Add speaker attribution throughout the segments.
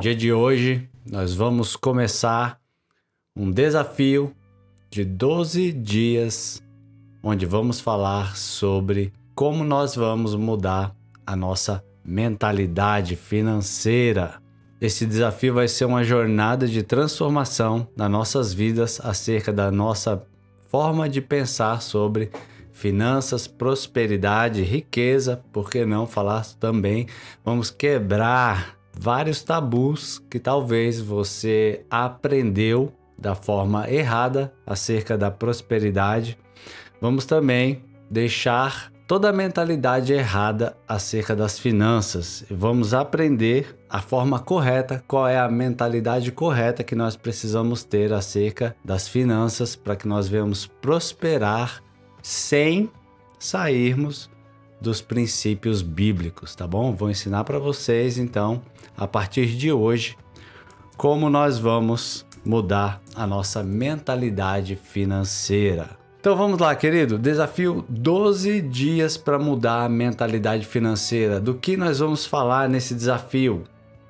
Speaker 1: dia de hoje nós vamos começar um desafio de 12 dias, onde vamos falar sobre como nós vamos mudar a nossa mentalidade financeira. Esse desafio vai ser uma jornada de transformação nas nossas vidas acerca da nossa forma de pensar sobre finanças, prosperidade, riqueza. Por que não falar também? Vamos quebrar vários tabus que talvez você aprendeu da forma errada acerca da prosperidade. Vamos também deixar toda a mentalidade errada acerca das finanças. Vamos aprender a forma correta, qual é a mentalidade correta que nós precisamos ter acerca das finanças para que nós venhamos prosperar sem sairmos dos princípios bíblicos, tá bom? Vou ensinar para vocês, então, a partir de hoje, como nós vamos mudar a nossa mentalidade financeira. Então vamos lá, querido. Desafio 12 dias para mudar a mentalidade financeira. Do que nós vamos falar nesse desafio?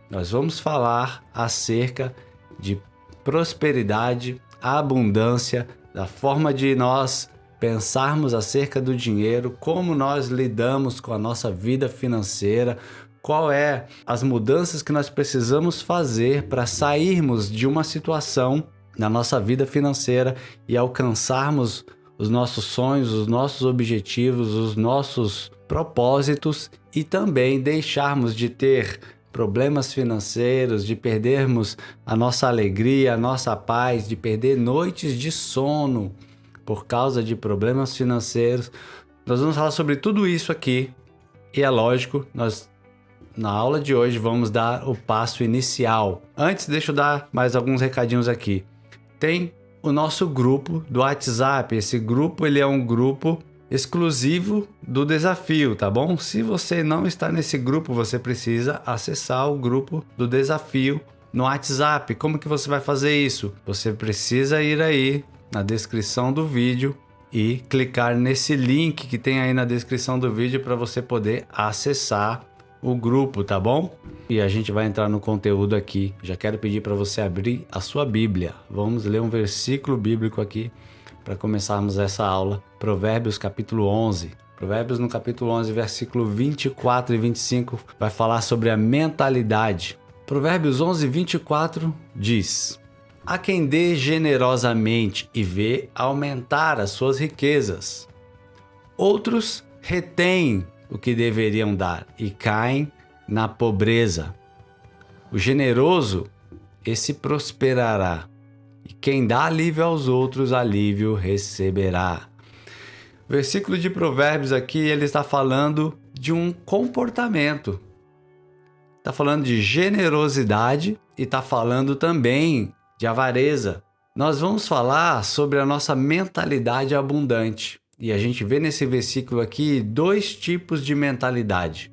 Speaker 1: Nós vamos falar acerca de prosperidade, abundância, da forma de nós pensarmos acerca do dinheiro, como nós lidamos com a nossa vida financeira, qual é as mudanças que nós precisamos fazer para sairmos de uma situação na nossa vida financeira e alcançarmos os nossos sonhos, os nossos objetivos, os nossos propósitos e também deixarmos de ter problemas financeiros, de perdermos a nossa alegria, a nossa paz, de perder noites de sono por causa de problemas financeiros. Nós vamos falar sobre tudo isso aqui e é lógico, nós na aula de hoje vamos dar o passo inicial. Antes, deixa eu dar mais alguns recadinhos aqui. Tem o nosso grupo do WhatsApp. Esse grupo ele é um grupo exclusivo do desafio, tá bom? Se você não está nesse grupo, você precisa acessar o grupo do desafio no WhatsApp. Como que você vai fazer isso? Você precisa ir aí na descrição do vídeo e clicar nesse link que tem aí na descrição do vídeo para você poder acessar o grupo, tá bom? E a gente vai entrar no conteúdo aqui. Já quero pedir para você abrir a sua Bíblia. Vamos ler um versículo bíblico aqui para começarmos essa aula. Provérbios capítulo 11. Provérbios no capítulo 11, versículo 24 e 25 vai falar sobre a mentalidade. Provérbios 11, 24 diz: há quem dê generosamente e vê aumentar as suas riquezas. Outros retêm o que deveriam dar e caem na pobreza. O generoso, esse prosperará, e quem dá alívio aos outros, alívio receberá. O versículo de Provérbios aqui, ele está falando de um comportamento. Está falando de generosidade e está falando também de avareza. Nós vamos falar sobre a nossa mentalidade abundante. E a gente vê nesse versículo aqui dois tipos de mentalidade.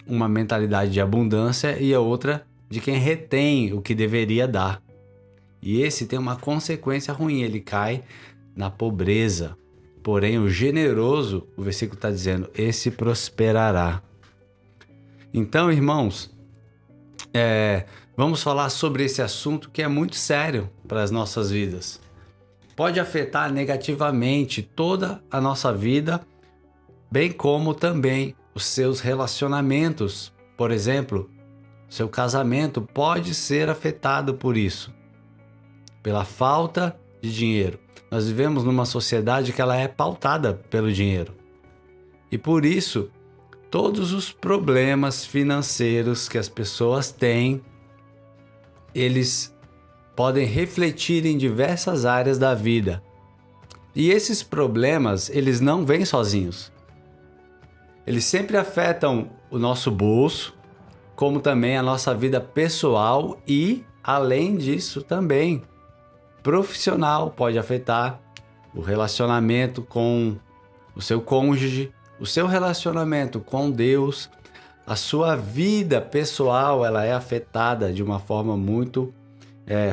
Speaker 1: Uma mentalidade de abundância e a outra de quem retém o que deveria dar. E esse tem uma consequência ruim, ele cai na pobreza. Porém, o generoso, o versículo está dizendo, esse prosperará. Então, irmãos, vamos falar sobre esse assunto que é muito sério para as nossas vidas. Pode afetar negativamente toda a nossa vida, bem como também os seus relacionamentos. Por exemplo, seu casamento pode ser afetado por isso, pela falta de dinheiro. Nós vivemos numa sociedade que ela é pautada pelo dinheiro. E por isso, todos os problemas financeiros que as pessoas têm, eles podem refletir em diversas áreas da vida. E esses problemas, eles não vêm sozinhos. Eles sempre afetam o nosso bolso, como também a nossa vida pessoal e, além disso, também profissional. Pode afetar o relacionamento com o seu cônjuge, o seu relacionamento com Deus. A sua vida pessoal, ela é afetada de uma forma muito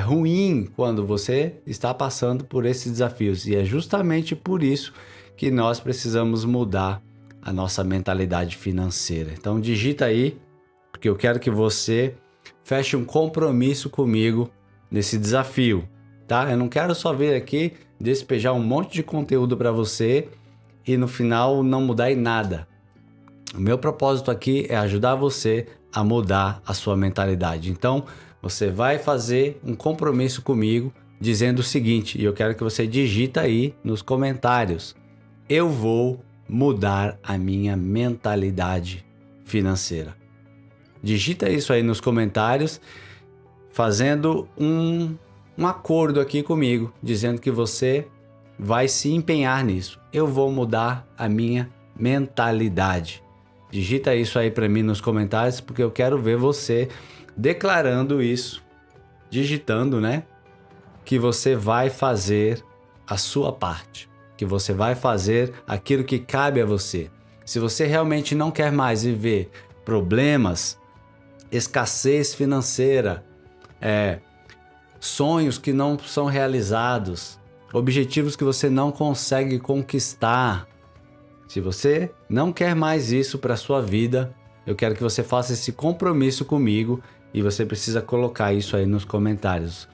Speaker 1: ruim quando você está passando por esses desafios. E é justamente por isso que nós precisamos mudar a nossa mentalidade financeira. Então digita aí, porque eu quero que você feche um compromisso comigo nesse desafio, tá? Eu não quero só vir aqui despejar um monte de conteúdo para você e no final não mudar em nada. O meu propósito aqui é ajudar você a mudar a sua mentalidade. Então, você vai fazer um compromisso comigo dizendo o seguinte, e eu quero que você digita aí nos comentários: eu vou mudar a minha mentalidade financeira. Digita isso aí nos comentários, fazendo um acordo aqui comigo, dizendo que você vai se empenhar nisso. Eu vou mudar a minha mentalidade. Digita isso aí para mim nos comentários, porque eu quero ver você declarando isso, digitando, né? Que você vai fazer a sua parte, que você vai fazer aquilo que cabe a você. Se você realmente não quer mais viver problemas, escassez financeira, sonhos que não são realizados, objetivos que você não consegue conquistar, se você não quer mais isso para a sua vida, eu quero que você faça esse compromisso comigo e você precisa colocar isso aí nos comentários.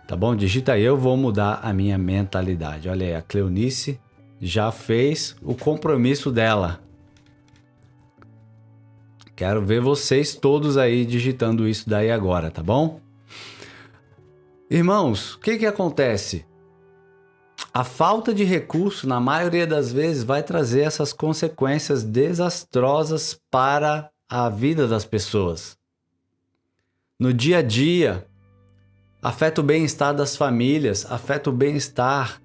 Speaker 1: Tá bom? Digita aí, eu vou mudar a minha mentalidade. Olha aí, a Cleonice já fez o compromisso dela. Quero ver vocês todos aí digitando isso daí agora, tá bom? Irmãos, o que acontece? A falta de recurso, na maioria das vezes, vai trazer essas consequências desastrosas para a vida das pessoas. No dia a dia, afeta o bem-estar das famílias, afeta o bem-estar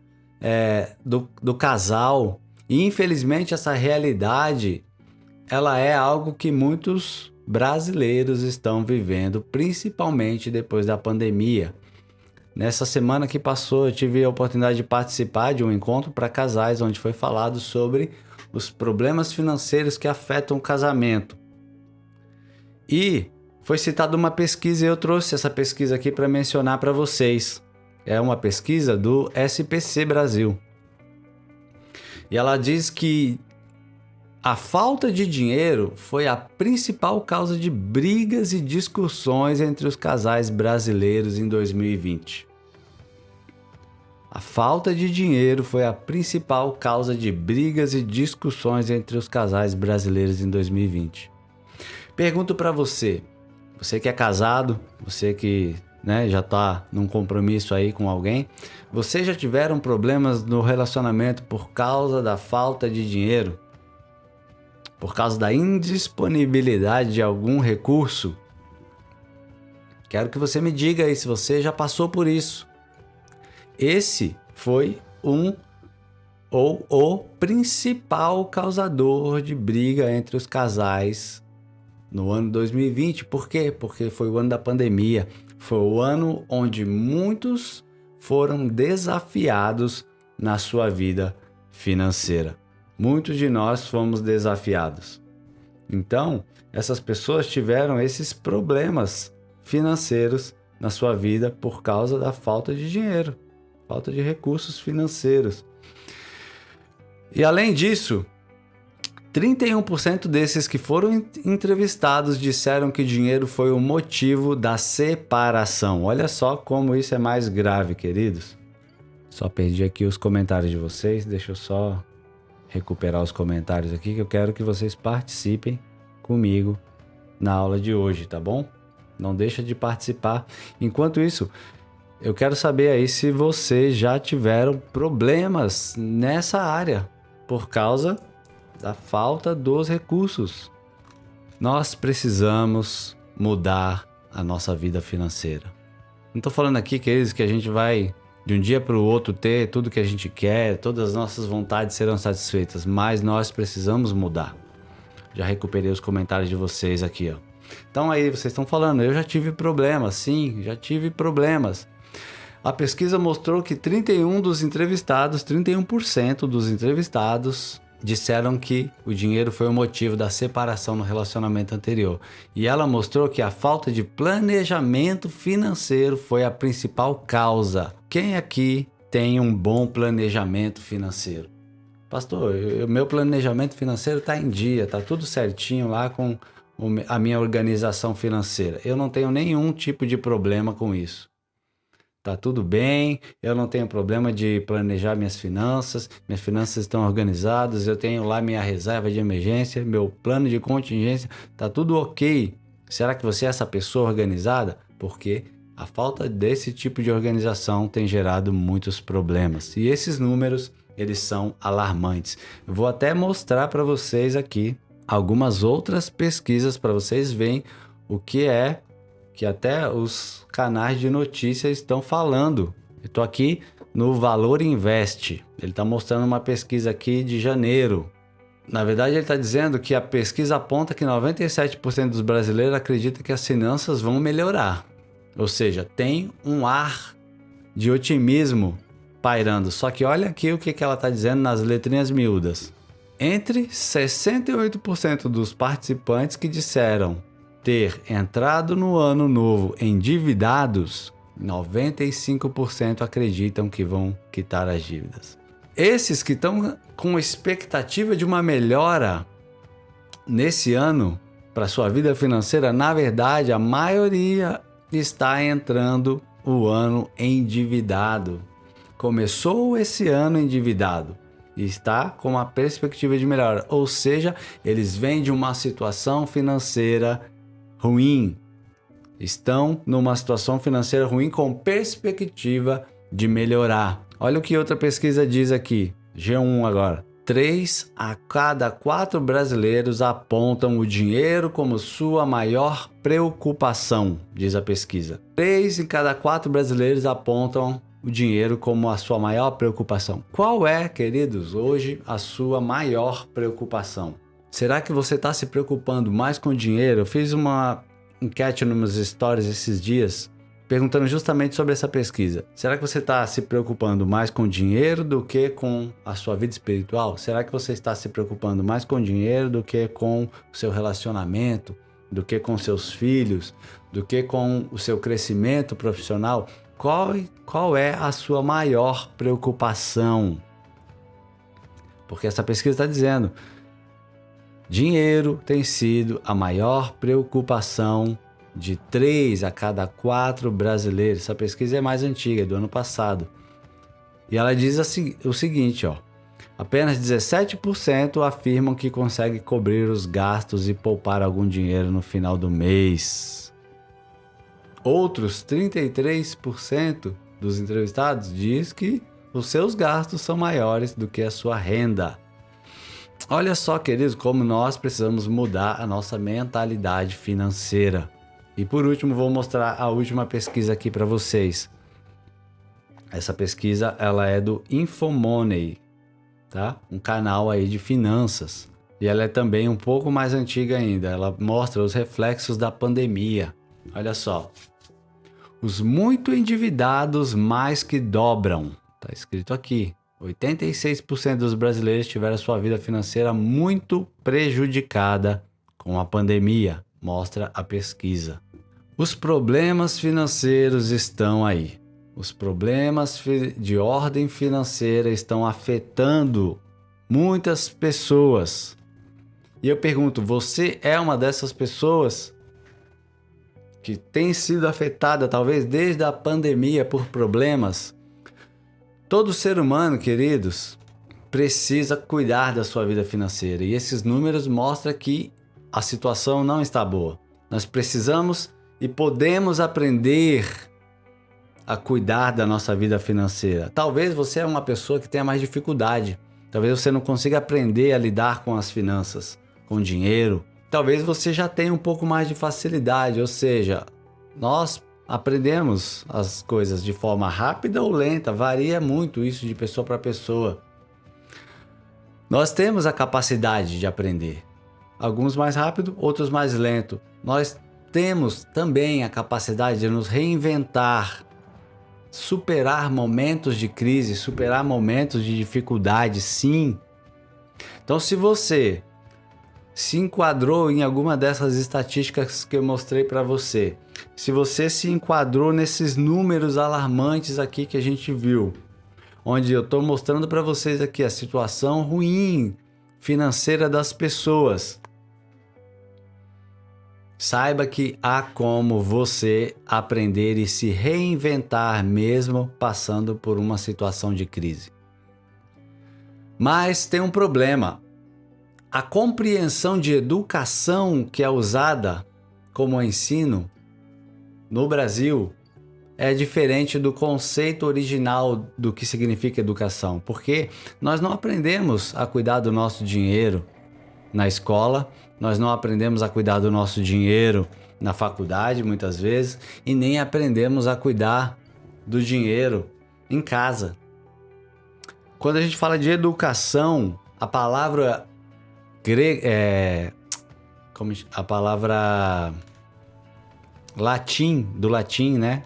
Speaker 1: do casal. E, infelizmente, essa realidade, ela é algo que muitos brasileiros estão vivendo, principalmente depois da pandemia. Nessa semana que passou, eu tive a oportunidade de participar de um encontro para casais, onde foi falado sobre os problemas financeiros que afetam o casamento. E foi citada uma pesquisa e eu trouxe essa pesquisa aqui para mencionar para vocês. É uma pesquisa do SPC Brasil. E ela diz que a falta de dinheiro foi a principal causa de brigas e discussões entre os casais brasileiros em 2020. A falta de dinheiro foi a principal causa de brigas e discussões entre os casais brasileiros em 2020. Pergunto para você, você que é casado, você que já está num compromisso aí com alguém, vocês já tiveram problemas no relacionamento por causa da falta de dinheiro? Por causa da indisponibilidade de algum recurso? Quero que você me diga aí se você já passou por isso. Esse foi o principal causador de briga entre os casais no ano 2020. Por quê? Porque foi o ano da pandemia. Foi o ano onde muitos foram desafiados na sua vida financeira. Muitos de nós fomos desafiados. Então, essas pessoas tiveram esses problemas financeiros na sua vida por causa da falta de dinheiro, falta de recursos financeiros. E além disso, 31% desses que foram entrevistados disseram que dinheiro foi o motivo da separação. Olha só como isso é mais grave, queridos. Só perdi aqui os comentários de vocês, deixa eu só recuperar os comentários aqui, que eu quero que vocês participem comigo na aula de hoje, tá bom? Não deixa de participar. Enquanto isso, eu quero saber aí se vocês já tiveram problemas nessa área por causa da falta dos recursos. Nós precisamos mudar a nossa vida financeira. Não estou falando aqui, queridos, que a gente vai de um dia para o outro ter tudo que a gente quer, todas as nossas vontades serão satisfeitas, mas nós precisamos mudar. Já recuperei os comentários de vocês aqui, ó. Então aí vocês estão falando, eu já tive problemas, sim, já tive problemas. A pesquisa mostrou que 31% dos entrevistados disseram que o dinheiro foi o motivo da separação no relacionamento anterior. E ela mostrou que a falta de planejamento financeiro foi a principal causa. Quem aqui tem um bom planejamento financeiro? Pastor, o meu planejamento financeiro está em dia, está tudo certinho lá com a minha organização financeira. Eu não tenho nenhum tipo de problema com isso. Tá tudo bem, eu não tenho problema de planejar minhas finanças estão organizadas, eu tenho lá minha reserva de emergência, meu plano de contingência, tá tudo ok. Será que você é essa pessoa organizada? Porque a falta desse tipo de organização tem gerado muitos problemas. E esses números, eles são alarmantes. Eu vou até mostrar para vocês aqui algumas outras pesquisas para vocês verem o que é que até os canais de notícias estão falando. Eu estou aqui no Valor Invest. Ele está mostrando uma pesquisa aqui de janeiro. Na verdade, ele está dizendo que a pesquisa aponta que 97% dos brasileiros acreditam que as finanças vão melhorar. Ou seja, tem um ar de otimismo pairando. Só que olha aqui o que ela está dizendo nas letrinhas miúdas. Entre 68% dos participantes que disseram ter entrado no ano novo endividados, 95% acreditam que vão quitar as dívidas. Esses que estão com expectativa de uma melhora nesse ano para sua vida financeira, na verdade, a maioria está entrando o ano endividado. Começou esse ano endividado e está com uma perspectiva de melhora, ou seja, eles vêm de uma situação financeira ruim, estão numa situação financeira ruim com perspectiva de melhorar. Olha o que outra pesquisa diz aqui, G1 agora. 3 a cada 4 brasileiros apontam o dinheiro como sua maior preocupação, diz a pesquisa. 3 em cada 4 brasileiros apontam o dinheiro como a sua maior preocupação. Qual é, queridos, hoje a sua maior preocupação? Será que você está se preocupando mais com dinheiro? Eu fiz uma enquete nos meus stories esses dias, perguntando justamente sobre essa pesquisa. Será que você está se preocupando mais com dinheiro do que com a sua vida espiritual? Será que você está se preocupando mais com dinheiro do que com o seu relacionamento, do que com seus filhos, do que com o seu crescimento profissional? Qual é a sua maior preocupação? Porque essa pesquisa está dizendo: dinheiro tem sido a maior preocupação de 3 a cada 4 brasileiros. Essa pesquisa é mais antiga, é do ano passado. E ela diz o seguinte, ó: apenas 17% afirmam que conseguem cobrir os gastos e poupar algum dinheiro no final do mês. Outros 33% dos entrevistados diz que os seus gastos são maiores do que a sua renda. Olha só, queridos, como nós precisamos mudar a nossa mentalidade financeira. E por último, vou mostrar a última pesquisa aqui para vocês. Essa pesquisa, ela é do Infomoney, tá? Um canal aí de finanças. E ela é também um pouco mais antiga ainda. Ela mostra os reflexos da pandemia. Olha só. Os muito endividados mais que dobram. Tá escrito aqui. 86% dos brasileiros tiveram sua vida financeira muito prejudicada com a pandemia, mostra a pesquisa. Os problemas financeiros estão aí. Os problemas de ordem financeira estão afetando muitas pessoas. E eu pergunto, você é uma dessas pessoas que tem sido afetada talvez desde a pandemia por problemas? Todo ser humano, queridos, precisa cuidar da sua vida financeira. E esses números mostram que a situação não está boa. Nós precisamos e podemos aprender a cuidar da nossa vida financeira. Talvez você é uma pessoa que tenha mais dificuldade. Talvez você não consiga aprender a lidar com as finanças, com o dinheiro. Talvez você já tenha um pouco mais de facilidade, ou seja, nós aprendemos as coisas de forma rápida ou lenta, varia muito isso de pessoa para pessoa. Nós temos a capacidade de aprender, alguns mais rápido, outros mais lento. Nós temos também a capacidade de nos reinventar, superar momentos de crise, superar momentos de dificuldade, sim. Então, se você se enquadrou em alguma dessas estatísticas que eu mostrei para você, se você se enquadrou nesses números alarmantes aqui que a gente viu, onde eu estou mostrando para vocês aqui a situação ruim financeira das pessoas, Saiba que há como você aprender e se reinventar mesmo passando por uma situação de crise. Mas tem um problema. A compreensão de educação que é usada como ensino no Brasil é diferente do conceito original do que significa educação, porque nós não aprendemos a cuidar do nosso dinheiro na escola, nós não aprendemos a cuidar do nosso dinheiro na faculdade, muitas vezes, e nem aprendemos a cuidar do dinheiro em casa. Quando a gente fala de educação, a palavra grega, a palavra do latim, né?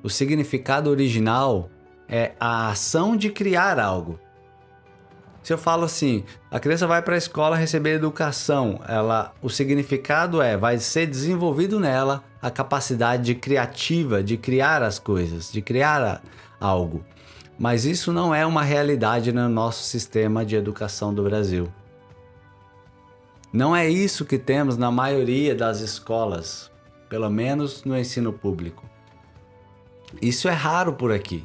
Speaker 1: O significado original é a ação de criar algo. Se eu falo assim, a criança vai para a escola receber educação, o significado vai ser desenvolvido nela a capacidade criativa de criar as coisas, de criar algo. Mas isso não é uma realidade no nosso sistema de educação do Brasil. Não é isso que temos na maioria das escolas, pelo menos no ensino público. Isso é raro por aqui.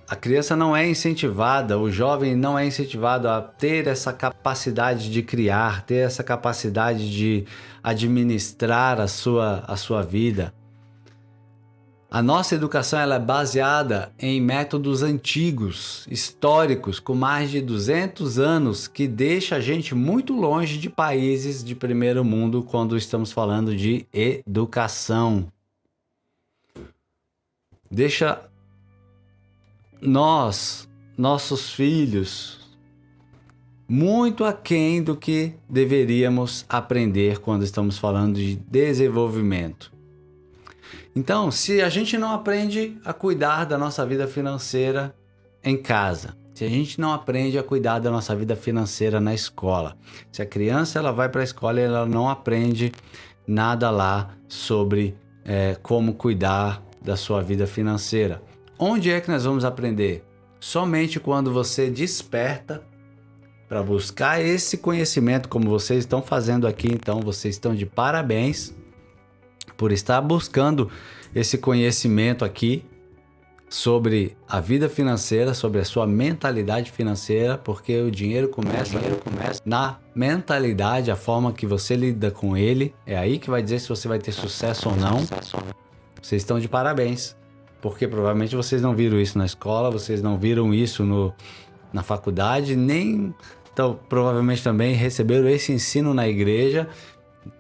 Speaker 1: A criança não é incentivada, o jovem não é incentivado a ter essa capacidade de criar, ter essa capacidade de administrar a sua vida. A nossa educação ela é baseada em métodos antigos, históricos, com mais de 200 anos, que deixa a gente muito longe de países de primeiro mundo quando estamos falando de educação. Deixa nossos filhos, muito aquém do que deveríamos aprender quando estamos falando de desenvolvimento. Então, se a gente não aprende a cuidar da nossa vida financeira em casa, se a gente não aprende a cuidar da nossa vida financeira na escola, se a criança ela vai para a escola e ela não aprende nada lá sobre como cuidar da sua vida financeira, onde é que nós vamos aprender? Somente quando você desperta para buscar esse conhecimento, como vocês estão fazendo aqui. Então, vocês estão de parabéns por estar buscando esse conhecimento aqui sobre a vida financeira, sobre a sua mentalidade financeira, porque o dinheiro começa na mentalidade, a forma que você lida com ele. É aí que vai dizer se você vai ter sucesso ou não. Vocês estão de parabéns. Porque provavelmente vocês não viram isso na escola, vocês não viram isso na faculdade, nem então, provavelmente também receberam esse ensino na igreja.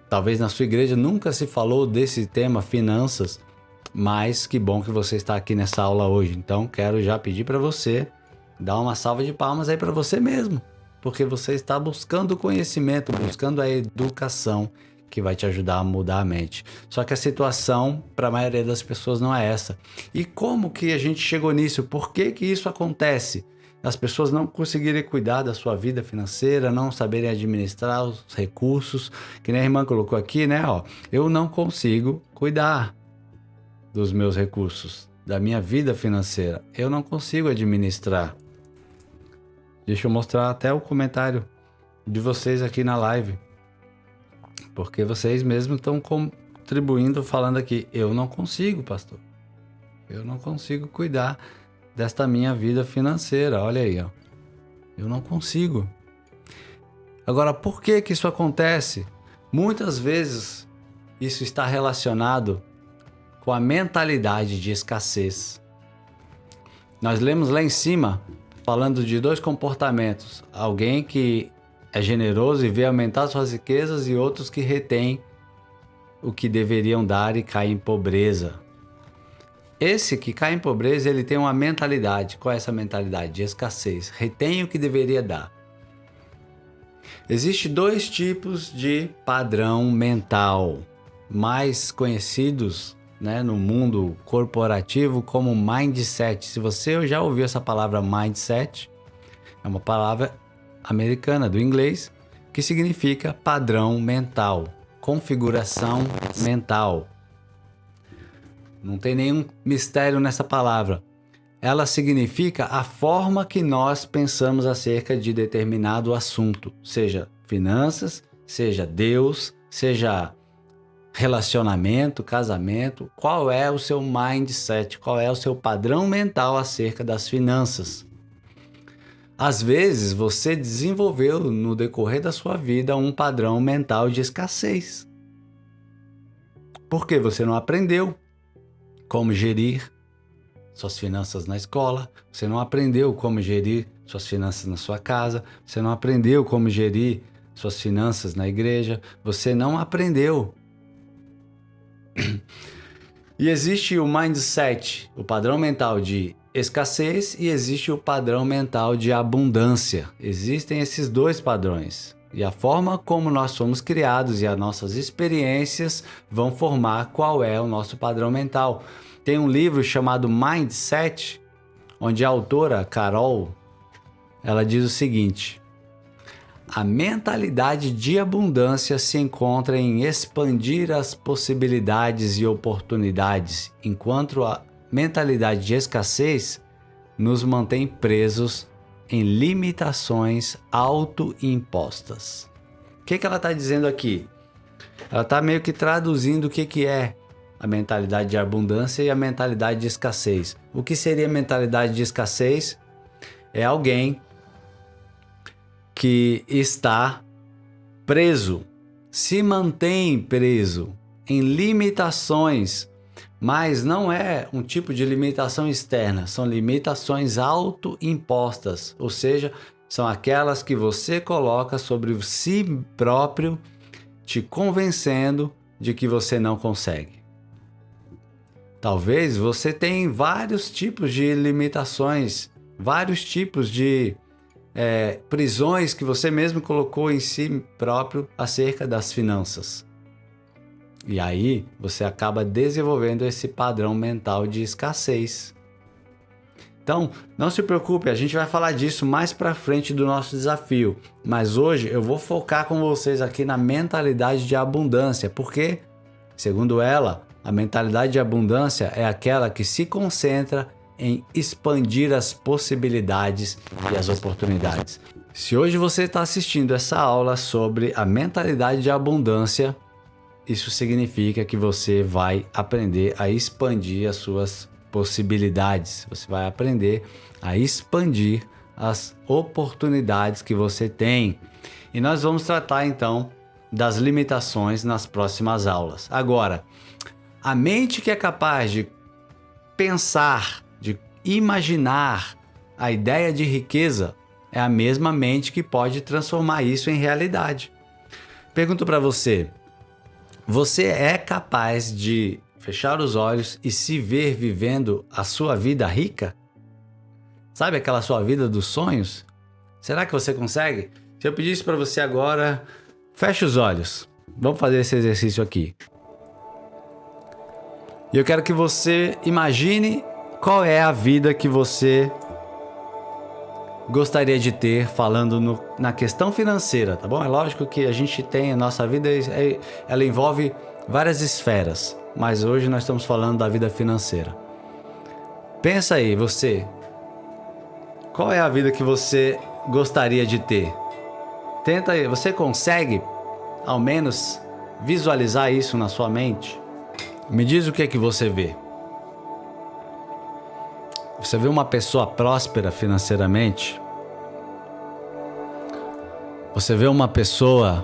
Speaker 1: Talvez na sua igreja nunca se falou desse tema finanças, mas que bom que você está aqui nessa aula hoje. Então quero já pedir para você dar uma salva de palmas aí para você mesmo, porque você está buscando conhecimento, buscando a educação que vai te ajudar a mudar a mente. Só que a situação, para a maioria das pessoas, não é essa. E como que a gente chegou nisso? Por que que isso acontece? As pessoas não conseguirem cuidar da sua vida financeira, não saberem administrar os recursos, que nem a irmã colocou aqui, né? Eu não consigo cuidar dos meus recursos, da minha vida financeira. Eu não consigo administrar. Deixa eu mostrar até o comentário de vocês aqui na live. Porque vocês mesmos estão contribuindo, falando aqui, eu não consigo, pastor. Eu não consigo cuidar desta minha vida financeira. Olha aí, eu não consigo. Agora, por que que isso acontece? Muitas vezes isso está relacionado com a mentalidade de escassez. Nós lemos lá em cima, falando de dois comportamentos. Alguém que é generoso e vê aumentar suas riquezas, e outros que retêm o que deveriam dar e caem em pobreza. Esse que cai em pobreza, ele tem uma mentalidade. Qual é essa mentalidade? De escassez. Retém o que deveria dar. Existem dois tipos de padrão mental, mais conhecidos, né, no mundo corporativo como mindset. Se você já ouviu essa palavra mindset, é uma palavra americana do inglês que significa padrão mental, configuração mental. Não tem nenhum mistério nessa palavra. Ela significa a forma que nós pensamos acerca de determinado assunto, seja finanças, seja Deus, seja relacionamento, casamento, qual é o seu mindset, qual é o seu padrão mental acerca das finanças. Às vezes você desenvolveu no decorrer da sua vida um padrão mental de escassez. Porque você não aprendeu como gerir suas finanças na escola, você não aprendeu como gerir suas finanças na sua casa, você não aprendeu como gerir suas finanças na igreja, você não aprendeu. E existe o mindset, o padrão mental de escassez, e existe o padrão mental de abundância. Existem esses dois padrões. E a forma como nós fomos criados e as nossas experiências vão formar qual é o nosso padrão mental. Tem um livro chamado Mindset, onde a autora, Carol, ela diz o seguinte: a mentalidade de abundância se encontra em expandir as possibilidades e oportunidades, enquanto a mentalidade de escassez nos mantém presos em limitações autoimpostas. O que ela está dizendo aqui? Ela está meio que traduzindo o que é a mentalidade de abundância e a mentalidade de escassez. O que seria a mentalidade de escassez? É alguém que está preso, se mantém preso em limitações, mas não é um tipo de limitação externa, são limitações autoimpostas, ou seja, são aquelas que você coloca sobre si próprio, te convencendo de que você não consegue. Talvez você tenha vários tipos de limitações, vários tipos de prisões que você mesmo colocou em si próprio acerca das finanças. E aí você acaba desenvolvendo esse padrão mental de escassez. Então, não se preocupe, a gente vai falar disso mais para frente do nosso desafio. Mas hoje eu vou focar com vocês aqui na mentalidade de abundância, porque, segundo ela, a mentalidade de abundância é aquela que se concentra em expandir as possibilidades e as oportunidades. Se hoje você está assistindo essa aula sobre a mentalidade de abundância, isso significa que você vai aprender a expandir as suas possibilidades. Você vai aprender a expandir as oportunidades que você tem. E nós vamos tratar então das limitações nas próximas aulas. Agora, a mente que é capaz de pensar, de imaginar a ideia de riqueza é a mesma mente que pode transformar isso em realidade. Pergunto para você, você é capaz de fechar os olhos e se ver vivendo a sua vida rica? Sabe aquela sua vida dos sonhos? Será que você consegue? Se eu pedisse para você agora, feche os olhos. Vamos fazer esse exercício aqui. E eu quero que você imagine qual é a vida que você gostaria de ter, falando na questão financeira, tá bom? É lógico que a gente tem, a nossa vida, ela envolve várias esferas, mas hoje nós estamos falando da vida financeira. Pensa aí, você, qual é a vida que você gostaria de ter? Tenta aí, você consegue, ao menos, visualizar isso na sua mente? Me diz o que é que você vê. Você vê uma pessoa próspera financeiramente? Você vê uma pessoa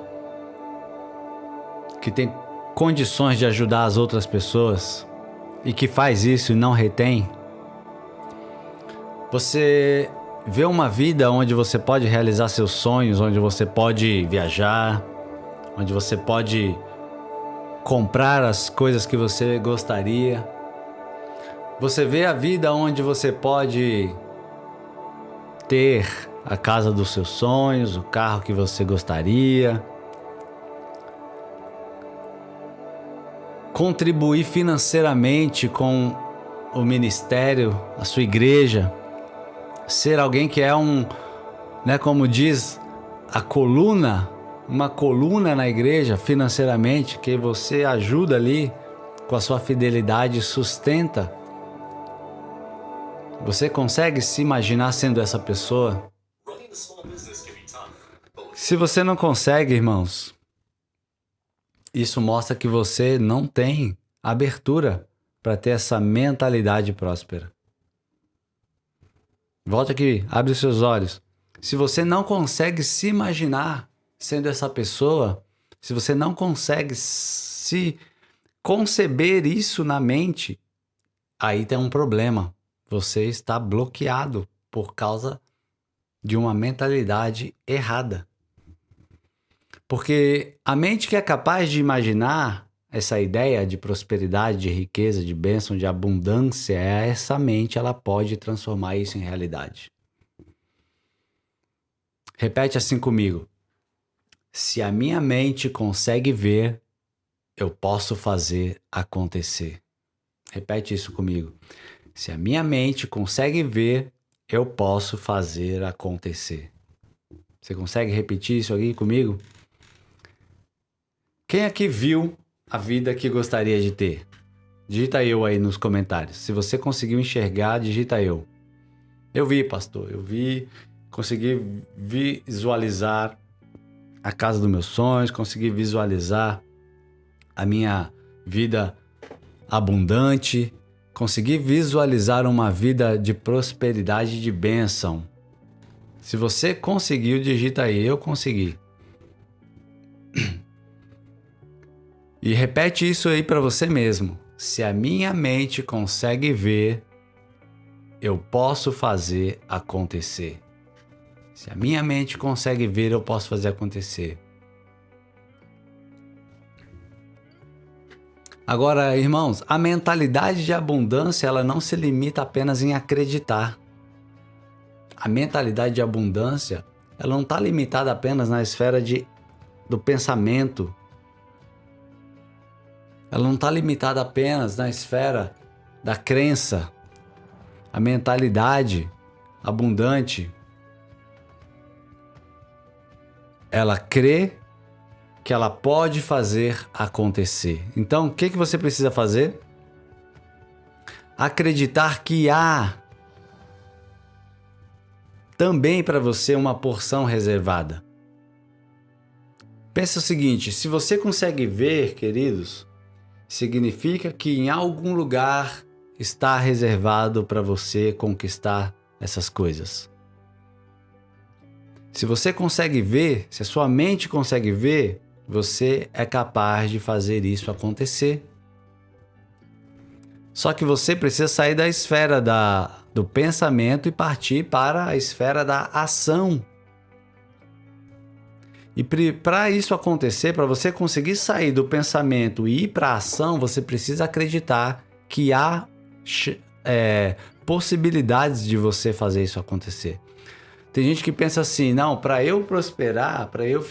Speaker 1: que tem condições de ajudar as outras pessoas e que faz isso e não retém? Você vê uma vida onde você pode realizar seus sonhos, onde você pode viajar, onde você pode comprar as coisas que você gostaria? Você vê a vida onde você pode ter a casa dos seus sonhos, o carro que você gostaria, contribuir financeiramente com o ministério, a sua igreja, ser alguém que é como diz a coluna, uma coluna na igreja financeiramente, que você ajuda ali com a sua fidelidade e sustenta. Você consegue se imaginar sendo essa pessoa? Se você não consegue, irmãos, isso mostra que você não tem abertura para ter essa mentalidade próspera. Volta aqui, abre os seus olhos. Se você não consegue se imaginar sendo essa pessoa, se você não consegue se conceber isso na mente, aí tem um problema. Você está bloqueado por causa de uma mentalidade errada. Porque a mente que é capaz de imaginar essa ideia de prosperidade, de riqueza, de bênção, de abundância, essa mente, ela pode transformar isso em realidade. Repete assim comigo. Se a minha mente consegue ver, eu posso fazer acontecer. Repete isso comigo. Se a minha mente consegue ver, eu posso fazer acontecer. Você consegue repetir isso aqui comigo? Quem aqui viu a vida que gostaria de ter? Digita eu aí nos comentários. Se você conseguiu enxergar, digita eu. Eu vi, pastor. Eu vi, consegui visualizar a casa dos meus sonhos, consegui visualizar a minha vida abundante, consegui visualizar uma vida de prosperidade e de bênção. Se você conseguiu, digita aí, eu consegui. E repete isso aí para você mesmo. Se a minha mente consegue ver, eu posso fazer acontecer. Se a minha mente consegue ver, eu posso fazer acontecer. Agora, irmãos, a mentalidade de abundância, ela não se limita apenas em acreditar. A mentalidade de abundância, ela não está limitada apenas na esfera do pensamento. Ela não está limitada apenas na esfera da crença. A mentalidade abundante, ela crê que ela pode fazer acontecer. Então, o que você precisa fazer? Acreditar que há também para você uma porção reservada. Pensa o seguinte, se você consegue ver, queridos, significa que em algum lugar está reservado para você conquistar essas coisas. Se você consegue ver, se a sua mente consegue ver, você é capaz de fazer isso acontecer. Só que você precisa sair da esfera do pensamento e partir para a esfera da ação. E para isso acontecer, para você conseguir sair do pensamento e ir para a ação, você precisa acreditar que há possibilidades de você fazer isso acontecer. Tem gente que pensa assim, não, para eu prosperar, para eu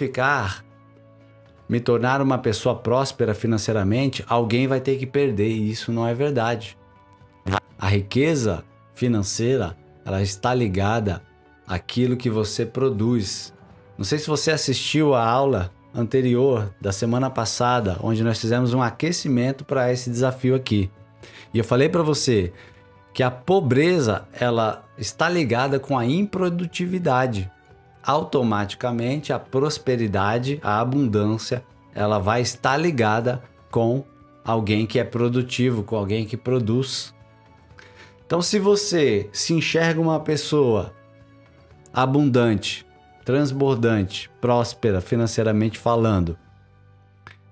Speaker 1: me tornar uma pessoa próspera financeiramente, alguém vai ter que perder, e isso não é verdade. A riqueza financeira, ela está ligada àquilo que você produz. Não sei se você assistiu a aula anterior da semana passada, onde nós fizemos um aquecimento para esse desafio aqui. E eu falei para você que a pobreza, ela está ligada com a improdutividade. Automaticamente, a prosperidade, a abundância, ela vai estar ligada com alguém que é produtivo, com alguém que produz. Então, se você se enxerga uma pessoa abundante, transbordante, próspera, financeiramente falando,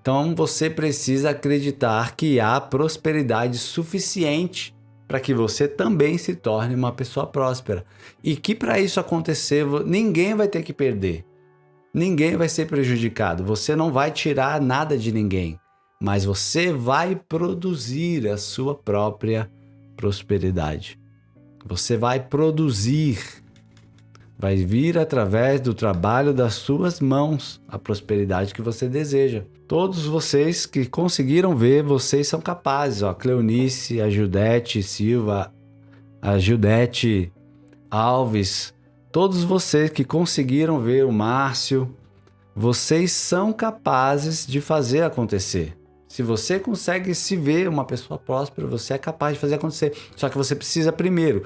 Speaker 1: então você precisa acreditar que há prosperidade suficiente para que você também se torne uma pessoa próspera. E que para isso acontecer, ninguém vai ter que perder. Ninguém vai ser prejudicado. Você não vai tirar nada de ninguém. Mas você vai produzir a sua própria prosperidade. Você vai produzir. Vai vir através do trabalho das suas mãos a prosperidade que você deseja. Todos vocês que conseguiram ver, vocês são capazes. A Cleonice, a Judete Silva, a Judete Alves, todos vocês que conseguiram ver, o Márcio, vocês são capazes de fazer acontecer. Se você consegue se ver uma pessoa próspera, você é capaz de fazer acontecer. Só que você precisa primeiro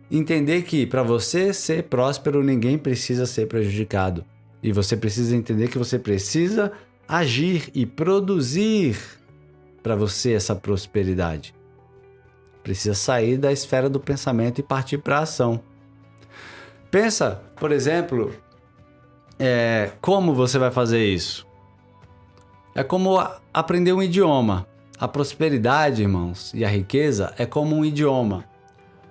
Speaker 1: entender que para você ser próspero, ninguém precisa ser prejudicado. E você precisa entender que você precisa agir e produzir para você essa prosperidade. Precisa sair da esfera do pensamento e partir para a ação. Pensa, por exemplo, como você vai fazer isso? É como aprender um idioma. A prosperidade, irmãos, e a riqueza é como um idioma.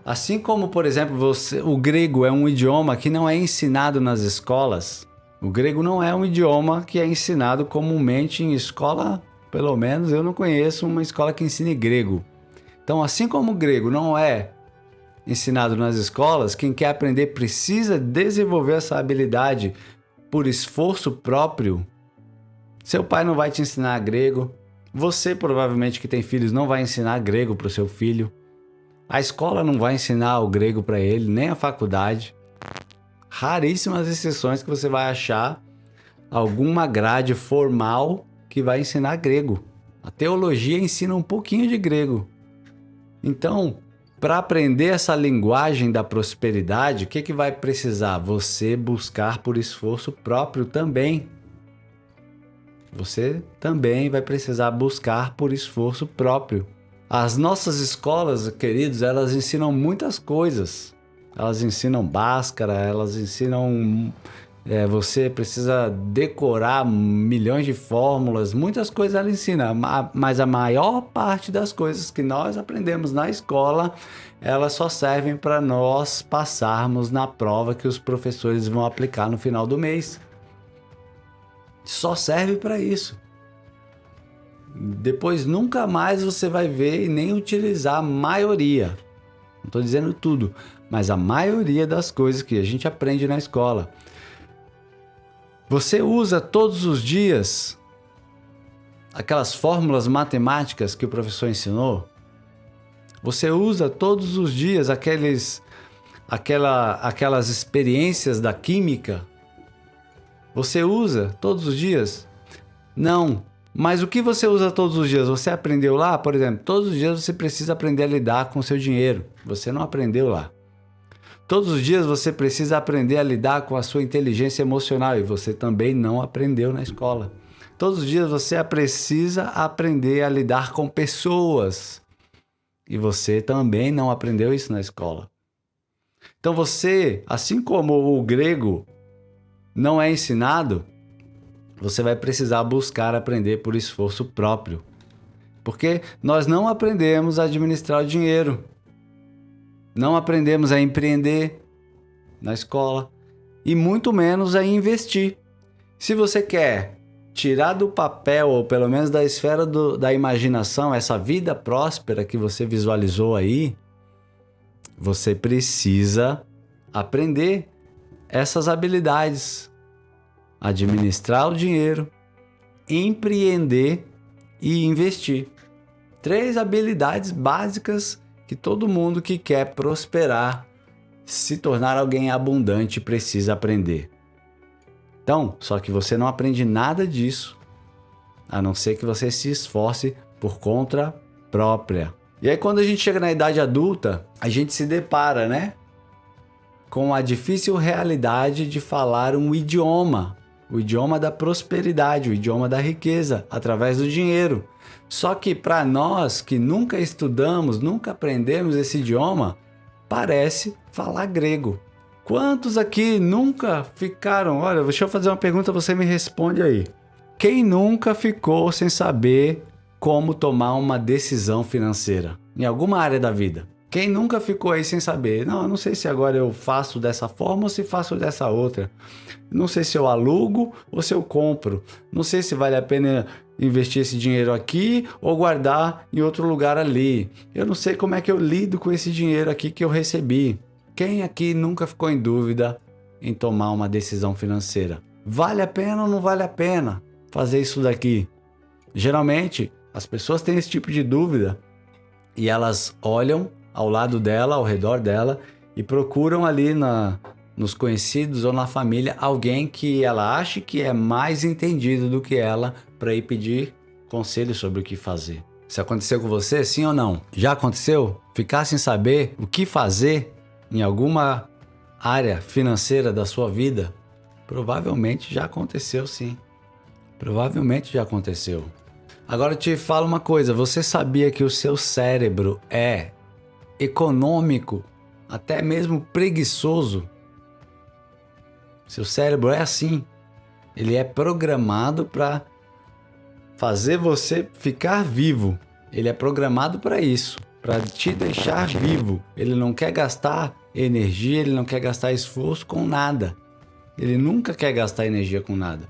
Speaker 1: Assim como, por exemplo, o grego é um idioma que não é ensinado nas escolas. O grego não é um idioma que é ensinado comumente em escola, pelo menos eu não conheço uma escola que ensine grego. Então, assim como o grego não é ensinado nas escolas, quem quer aprender precisa desenvolver essa habilidade por esforço próprio. Seu pai não vai te ensinar grego. Você, provavelmente, que tem filhos, não vai ensinar grego para o seu filho. A escola não vai ensinar o grego para ele, nem a faculdade. Raríssimas exceções que você vai achar alguma grade formal que vai ensinar grego. A teologia ensina um pouquinho de grego. Então, para aprender essa linguagem da prosperidade, o que vai precisar? Você buscar por esforço próprio também. Você também vai precisar buscar por esforço próprio. As nossas escolas, queridos, elas ensinam muitas coisas. Elas ensinam Bhaskara, elas ensinam... você precisa decorar milhões de fórmulas, muitas coisas ela ensina, mas a maior parte das coisas que nós aprendemos na escola, elas só servem para nós passarmos na prova que os professores vão aplicar no final do mês. Só serve para isso. Depois nunca mais você vai ver e nem utilizar a maioria. Não estou dizendo tudo, mas a maioria das coisas que a gente aprende na escola. Você usa todos os dias aquelas fórmulas matemáticas que o professor ensinou? Você usa todos os dias aquelas experiências da química? Você usa todos os dias? Não. Mas o que você usa todos os dias? Você aprendeu lá? Por exemplo, todos os dias você precisa aprender a lidar com o seu dinheiro. Você não aprendeu lá. Todos os dias você precisa aprender a lidar com a sua inteligência emocional e você também não aprendeu na escola. Todos os dias você precisa aprender a lidar com pessoas e você também não aprendeu isso na escola. Então você, assim como o grego não é ensinado, você vai precisar buscar aprender por esforço próprio. Porque nós não aprendemos a administrar o dinheiro. Não aprendemos a empreender na escola e muito menos a investir. Se você quer tirar do papel, ou pelo menos da esfera da imaginação, essa vida próspera que você visualizou aí, você precisa aprender essas habilidades. Administrar o dinheiro, empreender e investir. 3 habilidades básicas que todo mundo que quer prosperar, se tornar alguém abundante, precisa aprender. Então, só que você não aprende nada disso, a não ser que você se esforce por conta própria. E aí, quando a gente chega na idade adulta, a gente se depara, com a difícil realidade de falar um idioma. O idioma da prosperidade, o idioma da riqueza, através do dinheiro. Só que para nós que nunca estudamos, nunca aprendemos esse idioma, parece falar grego. Quantos aqui nunca ficaram... Olha, deixa eu fazer uma pergunta, você me responde aí. Quem nunca ficou sem saber como tomar uma decisão financeira em alguma área da vida? Quem nunca ficou aí sem saber? Não, eu não sei se agora eu faço dessa forma ou se faço dessa outra. Não sei se eu alugo ou se eu compro. Não sei se vale a pena investir esse dinheiro aqui ou guardar em outro lugar ali. Eu não sei como é que eu lido com esse dinheiro aqui que eu recebi. Quem aqui nunca ficou em dúvida em tomar uma decisão financeira? Vale a pena ou não vale a pena fazer isso daqui? Geralmente, as pessoas têm esse tipo de dúvida e elas olham ao lado dela, ao redor dela, e procuram ali nos conhecidos ou na família alguém que ela ache que é mais entendido do que ela para ir pedir conselho sobre o que fazer. Isso aconteceu com você, sim ou não? Já aconteceu? Ficar sem saber o que fazer em alguma área financeira da sua vida? Provavelmente já aconteceu, sim. Provavelmente já aconteceu. Agora eu te falo uma coisa, você sabia que o seu cérebro é econômico, até mesmo preguiçoso? Seu cérebro é assim. Ele é programado para fazer você ficar vivo. Ele é programado para isso, para te deixar vivo. Ele não quer gastar energia, ele não quer gastar esforço com nada. Ele nunca quer gastar energia com nada.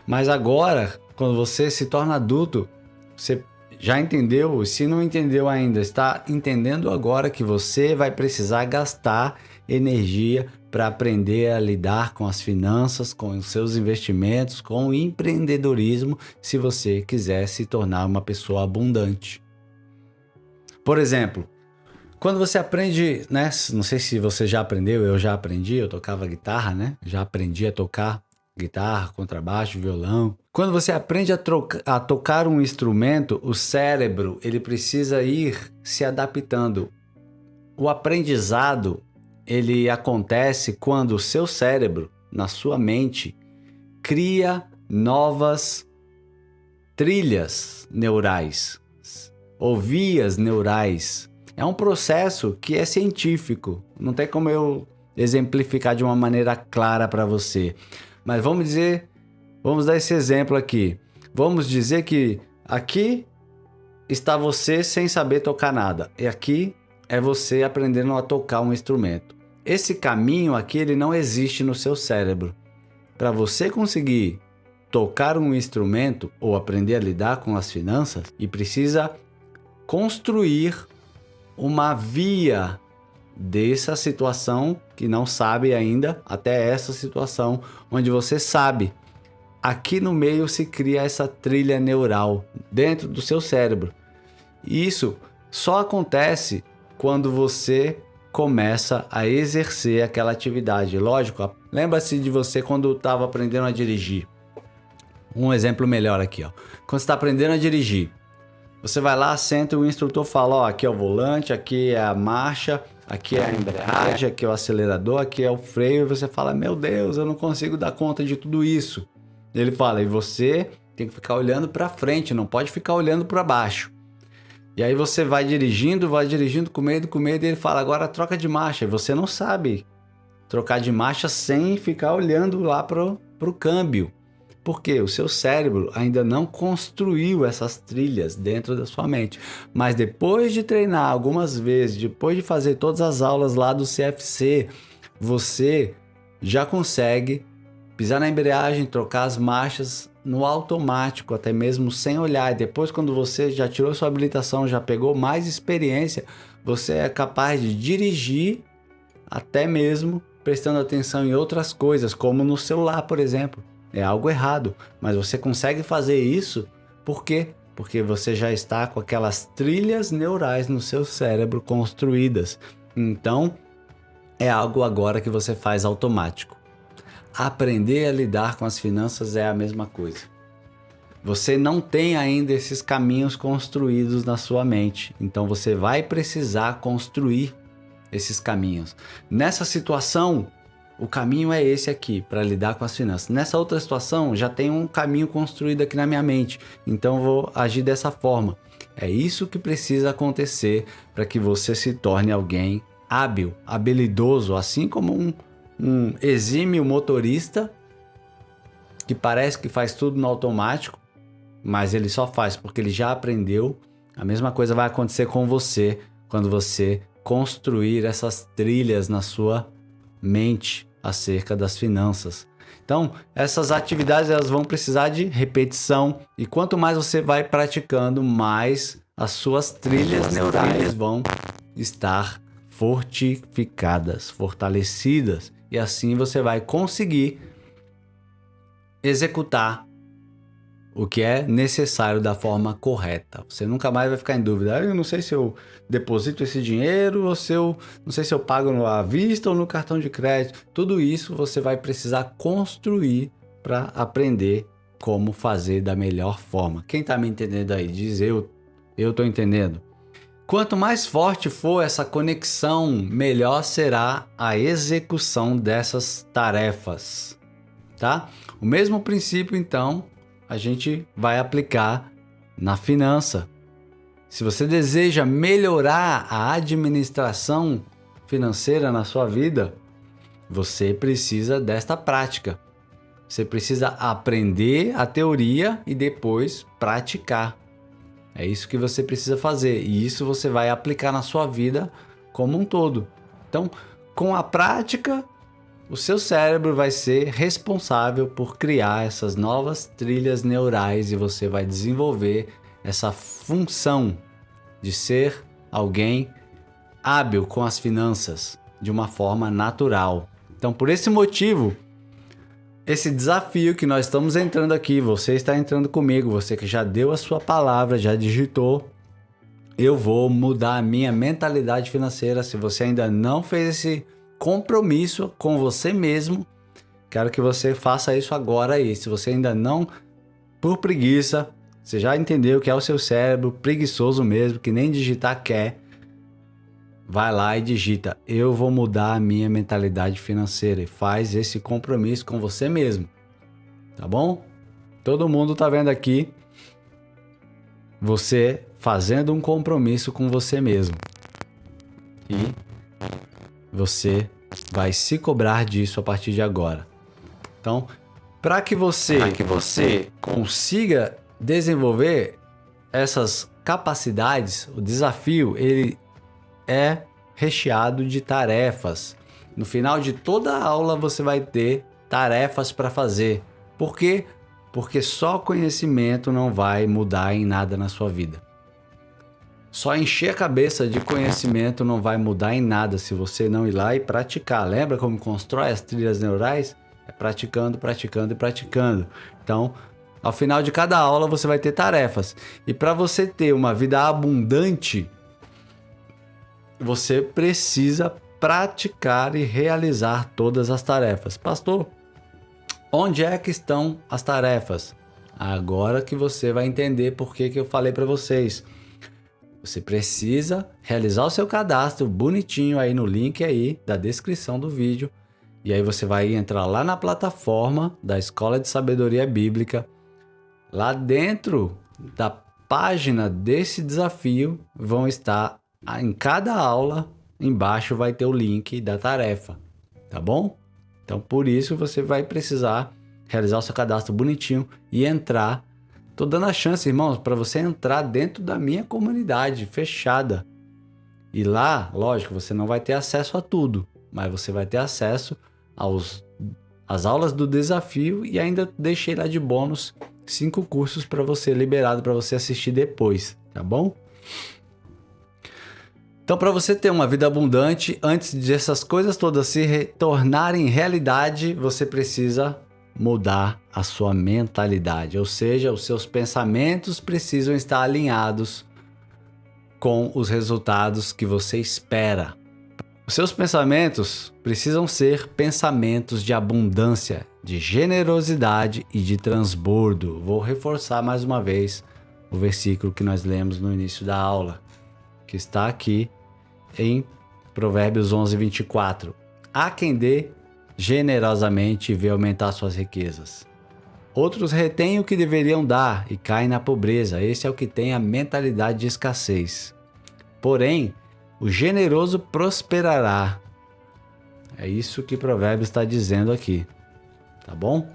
Speaker 1: Mas agora, quando você se torna adulto, você já entendeu? Se não entendeu ainda, está entendendo agora que você vai precisar gastar energia para aprender a lidar com as finanças, com os seus investimentos, com o empreendedorismo, se você quiser se tornar uma pessoa abundante. Por exemplo, quando você aprende, né? Não sei se você já aprendeu, eu já aprendi, eu tocava guitarra, né? Já aprendi a tocar guitarra, contrabaixo, violão. Quando você aprende a tocar um instrumento, o cérebro, ele precisa ir se adaptando. O aprendizado, ele acontece quando o seu cérebro, na sua mente, cria novas trilhas neurais, ou vias neurais. É um processo que é científico, não tem como eu exemplificar de uma maneira clara para você. Mas vamos dar esse exemplo aqui. Vamos dizer que aqui está você sem saber tocar nada, e aqui é você aprendendo a tocar um instrumento. Esse caminho aqui, ele não existe no seu cérebro. Para você conseguir tocar um instrumento ou aprender a lidar com as finanças, e precisa construir uma via dessa situação que não sabe ainda, até essa situação onde você sabe. Aqui no meio se cria essa trilha neural dentro do seu cérebro. E isso só acontece quando você começa a exercer aquela atividade. Lógico, lembra-se de você quando estava aprendendo a dirigir. Um exemplo melhor aqui, ó. Quando você está aprendendo a dirigir, você vai lá, senta e o instrutor fala, ó, aqui é o volante, aqui é a marcha, aqui é a embreagem, aqui é o acelerador, aqui é o freio, e você fala, meu Deus, eu não consigo dar conta de tudo isso. Ele fala, e você tem que ficar olhando para frente, não pode ficar olhando para baixo. E aí você vai dirigindo com medo, e ele fala, agora troca de marcha. E você não sabe trocar de marcha sem ficar olhando lá pro câmbio. Porque o seu cérebro ainda não construiu essas trilhas dentro da sua mente. Mas depois de treinar algumas vezes, depois de fazer todas as aulas lá do CFC, você já consegue pisar na embreagem, trocar as marchas no automático, até mesmo sem olhar. E depois, quando você já tirou sua habilitação, já pegou mais experiência, você é capaz de dirigir até mesmo prestando atenção em outras coisas, como no celular, por exemplo. É algo errado, mas você consegue fazer isso por quê? Porque você já está com aquelas trilhas neurais no seu cérebro construídas. Então, é algo agora que você faz automático. Aprender a lidar com as finanças é a mesma coisa. Você não tem ainda esses caminhos construídos na sua mente, então você vai precisar construir esses caminhos. Nessa situação, o caminho é esse aqui, para lidar com as finanças. Nessa outra situação, já tem um caminho construído aqui na minha mente, então eu vou agir dessa forma. É isso que precisa acontecer para que você se torne alguém hábil, habilidoso, assim como um exímio motorista que parece que faz tudo no automático, mas ele só faz porque ele já aprendeu. A mesma coisa vai acontecer com você quando você construir essas trilhas na sua mente acerca das finanças. Então, essas atividades elas vão precisar de repetição, e quanto mais você vai praticando, mais as suas trilhas neurais vão estar fortificadas, fortalecidas, e assim você vai conseguir executar o que é necessário da forma correta. Você nunca mais vai ficar em dúvida. Eu não sei se eu deposito esse dinheiro ou se eu não sei se eu pago à vista ou no cartão de crédito. Tudo isso você vai precisar construir para aprender como fazer da melhor forma. Quem está me entendendo aí? Diz eu estou entendendo. Quanto mais forte for essa conexão, melhor será a execução dessas tarefas, tá? O mesmo princípio, então, a gente vai aplicar na finança. Se você deseja melhorar a administração financeira na sua vida, você precisa desta prática. Você precisa aprender a teoria e depois praticar. É isso que você precisa fazer e isso você vai aplicar na sua vida como um todo. Então, com a prática, o seu cérebro vai ser responsável por criar essas novas trilhas neurais e você vai desenvolver essa função de ser alguém hábil com as finanças de uma forma natural. Então, por esse motivo, esse desafio que nós estamos entrando aqui, você está entrando comigo, você que já deu a sua palavra, já digitou, eu vou mudar a minha mentalidade financeira. Se você ainda não fez esse compromisso com você mesmo, quero que você faça isso agora aí. Se você ainda não, por preguiça, você já entendeu que é o seu cérebro preguiçoso mesmo, que nem digitar quer, vai lá e digita, eu vou mudar a minha mentalidade financeira, e faz esse compromisso com você mesmo, tá bom? Todo mundo tá vendo aqui você fazendo um compromisso com você mesmo. E você vai se cobrar disso a partir de agora. Então, para que você consiga desenvolver essas capacidades, o desafio ele é recheado de tarefas. No final de toda a aula você vai ter tarefas para fazer. Por quê? Porque só conhecimento não vai mudar em nada na sua vida. Só encher a cabeça de conhecimento não vai mudar em nada se você não ir lá e praticar. Lembra como constrói as trilhas neurais? É praticando, praticando e praticando. Então, ao final de cada aula você vai ter tarefas. E para você ter uma vida abundante, você precisa praticar e realizar todas as tarefas. Pastor, onde é que estão as tarefas? Agora que você vai entender por que eu falei para vocês. Você precisa realizar o seu cadastro bonitinho aí no link aí da descrição do vídeo. E aí você vai entrar lá na plataforma da Escola de Sabedoria Bíblica. Lá dentro da página desse desafio vão estar em cada aula, embaixo vai ter o link da tarefa, tá bom? Então, por isso, você vai precisar realizar o seu cadastro bonitinho e entrar. Tô dando a chance, irmãos, para você entrar dentro da minha comunidade fechada. E lá, lógico, você não vai ter acesso a tudo, mas você vai ter acesso às aulas do desafio e ainda deixei lá de bônus 5 cursos para você, liberado para você assistir depois, tá bom? Então, para você ter uma vida abundante, antes de essas coisas todas se tornarem realidade, você precisa mudar a sua mentalidade. Ou seja, os seus pensamentos precisam estar alinhados com os resultados que você espera. Os seus pensamentos precisam ser pensamentos de abundância, de generosidade e de transbordo. Vou reforçar mais uma vez o versículo que nós lemos no início da aula, que está aqui em Provérbios 11, 24. Há quem dê generosamente e vê aumentar suas riquezas. Outros retêm o que deveriam dar e caem na pobreza. Esse é o que tem a mentalidade de escassez. Porém, o generoso prosperará. É isso que Provérbios está dizendo aqui. Tá bom?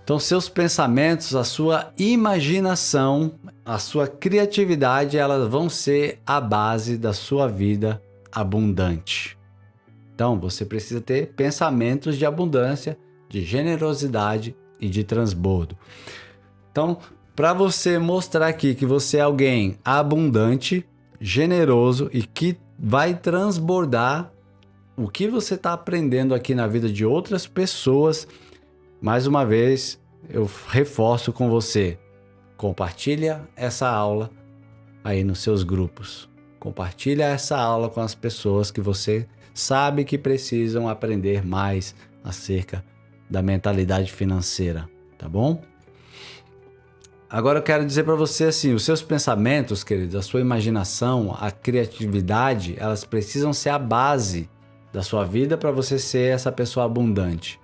Speaker 1: Então, seus pensamentos, a sua imaginação, a sua criatividade, elas vão ser a base da sua vida abundante. Então, você precisa ter pensamentos de abundância, de generosidade e de transbordo. Então, para você mostrar aqui que você é alguém abundante, generoso e que vai transbordar o que você está aprendendo aqui na vida de outras pessoas, mais uma vez, eu reforço com você. Compartilha essa aula aí nos seus grupos. Compartilha essa aula com as pessoas que você sabe que precisam aprender mais acerca da mentalidade financeira, tá bom? Agora eu quero dizer para você assim, os seus pensamentos, queridos, a sua imaginação, a criatividade, elas precisam ser a base da sua vida para você ser essa pessoa abundante.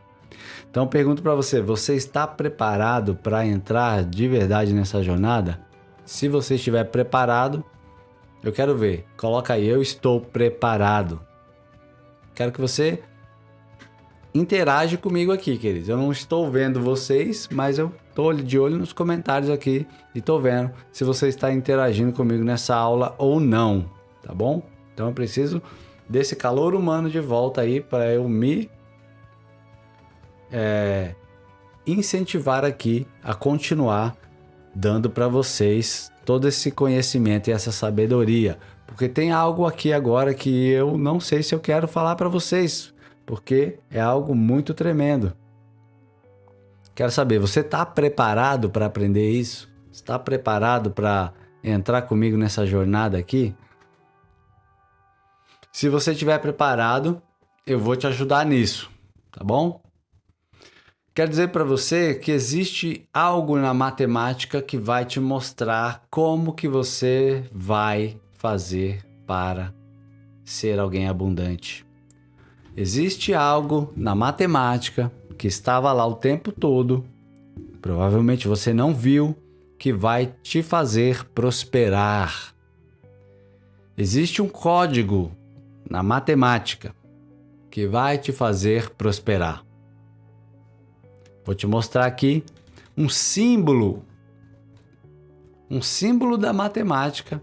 Speaker 1: Então eu pergunto para você, você está preparado para entrar de verdade nessa jornada? Se você estiver preparado, eu quero ver. Coloca aí, eu estou preparado. Quero que você interage comigo aqui, queridos. Eu não estou vendo vocês, mas eu estou de olho nos comentários aqui e estou vendo se você está interagindo comigo nessa aula ou não, tá bom? Então eu preciso desse calor humano de volta aí para eu me incentivar aqui a continuar dando para vocês todo esse conhecimento e essa sabedoria, porque tem algo aqui agora que eu não sei se eu quero falar para vocês, porque é algo muito tremendo. Quero saber, você está preparado para aprender isso? Está preparado para entrar comigo nessa jornada aqui? Se você estiver preparado, eu vou te ajudar nisso, tá bom? Quero dizer para você que existe algo na matemática que vai te mostrar como que você vai fazer para ser alguém abundante. Existe algo na matemática que estava lá o tempo todo, provavelmente você não viu, que vai te fazer prosperar. Existe um código na matemática que vai te fazer prosperar. Vou te mostrar aqui um símbolo da matemática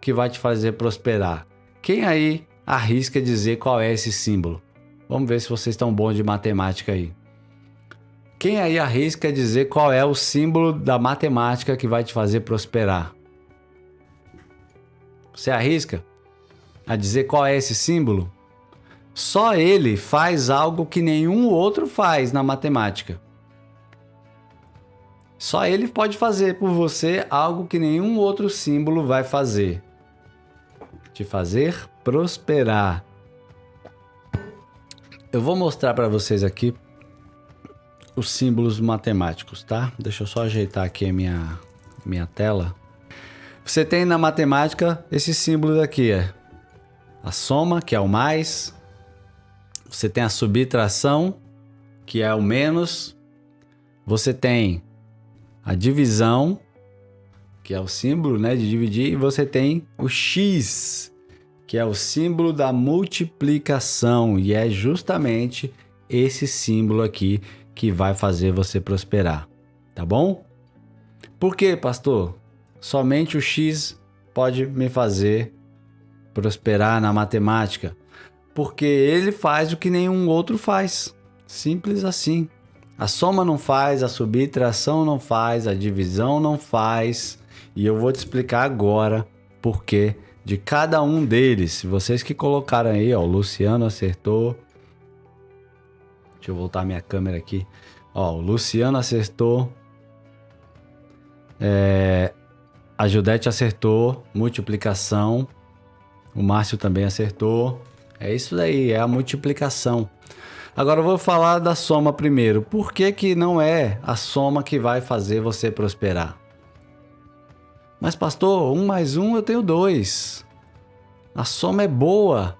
Speaker 1: que vai te fazer prosperar. Quem aí arrisca dizer qual é esse símbolo? Vamos ver se vocês estão bons de matemática aí. Quem aí arrisca dizer qual é o símbolo da matemática que vai te fazer prosperar? Você arrisca a dizer qual é esse símbolo? Só ele faz algo que nenhum outro faz na matemática. Só ele pode fazer por você algo que nenhum outro símbolo vai fazer. Te fazer prosperar. Eu vou mostrar para vocês aqui os símbolos matemáticos, tá? Deixa eu só ajeitar aqui a minha tela. Você tem na matemática esse símbolo aqui, a soma, que é o mais. Você tem a subtração, que é o menos. Você tem a divisão, que é o símbolo, né, de dividir. E você tem o X, que é o símbolo da multiplicação. E é justamente esse símbolo aqui que vai fazer você prosperar. Tá bom? Por quê, pastor? Somente o X pode me fazer prosperar na matemática. Porque ele faz o que nenhum outro faz. Simples assim. A soma não faz, a subtração não faz, a divisão não faz. E eu vou te explicar agora por que de cada um deles. Vocês que colocaram aí, ó, o Luciano acertou. Deixa eu voltar minha câmera aqui. Ó, o Luciano acertou. A Judete acertou. Multiplicação. O Márcio também acertou. É isso daí, é a multiplicação. Agora eu vou falar da soma primeiro. Por que que não é a soma que vai fazer você prosperar? Mas pastor, 1 mais 1 eu tenho 2. A soma é boa.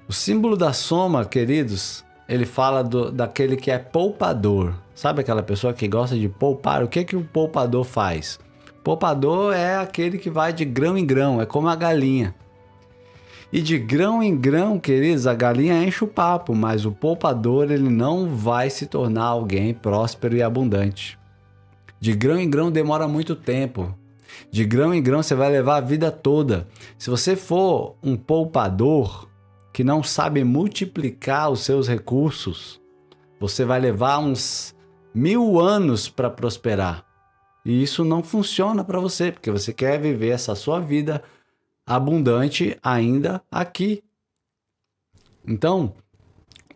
Speaker 1: O símbolo da soma, queridos, ele fala daquele que é poupador. Sabe aquela pessoa que gosta de poupar? O que que o poupador faz? O poupador é aquele que vai de grão em grão, é como a galinha. E de grão em grão, queridos, a galinha enche o papo, mas o poupador ele não vai se tornar alguém próspero e abundante. De grão em grão demora muito tempo. De grão em grão você vai levar a vida toda. Se você for um poupador que não sabe multiplicar os seus recursos, você vai levar uns 1000 anos para prosperar. E isso não funciona para você, porque você quer viver essa sua vida abundante ainda aqui. Então,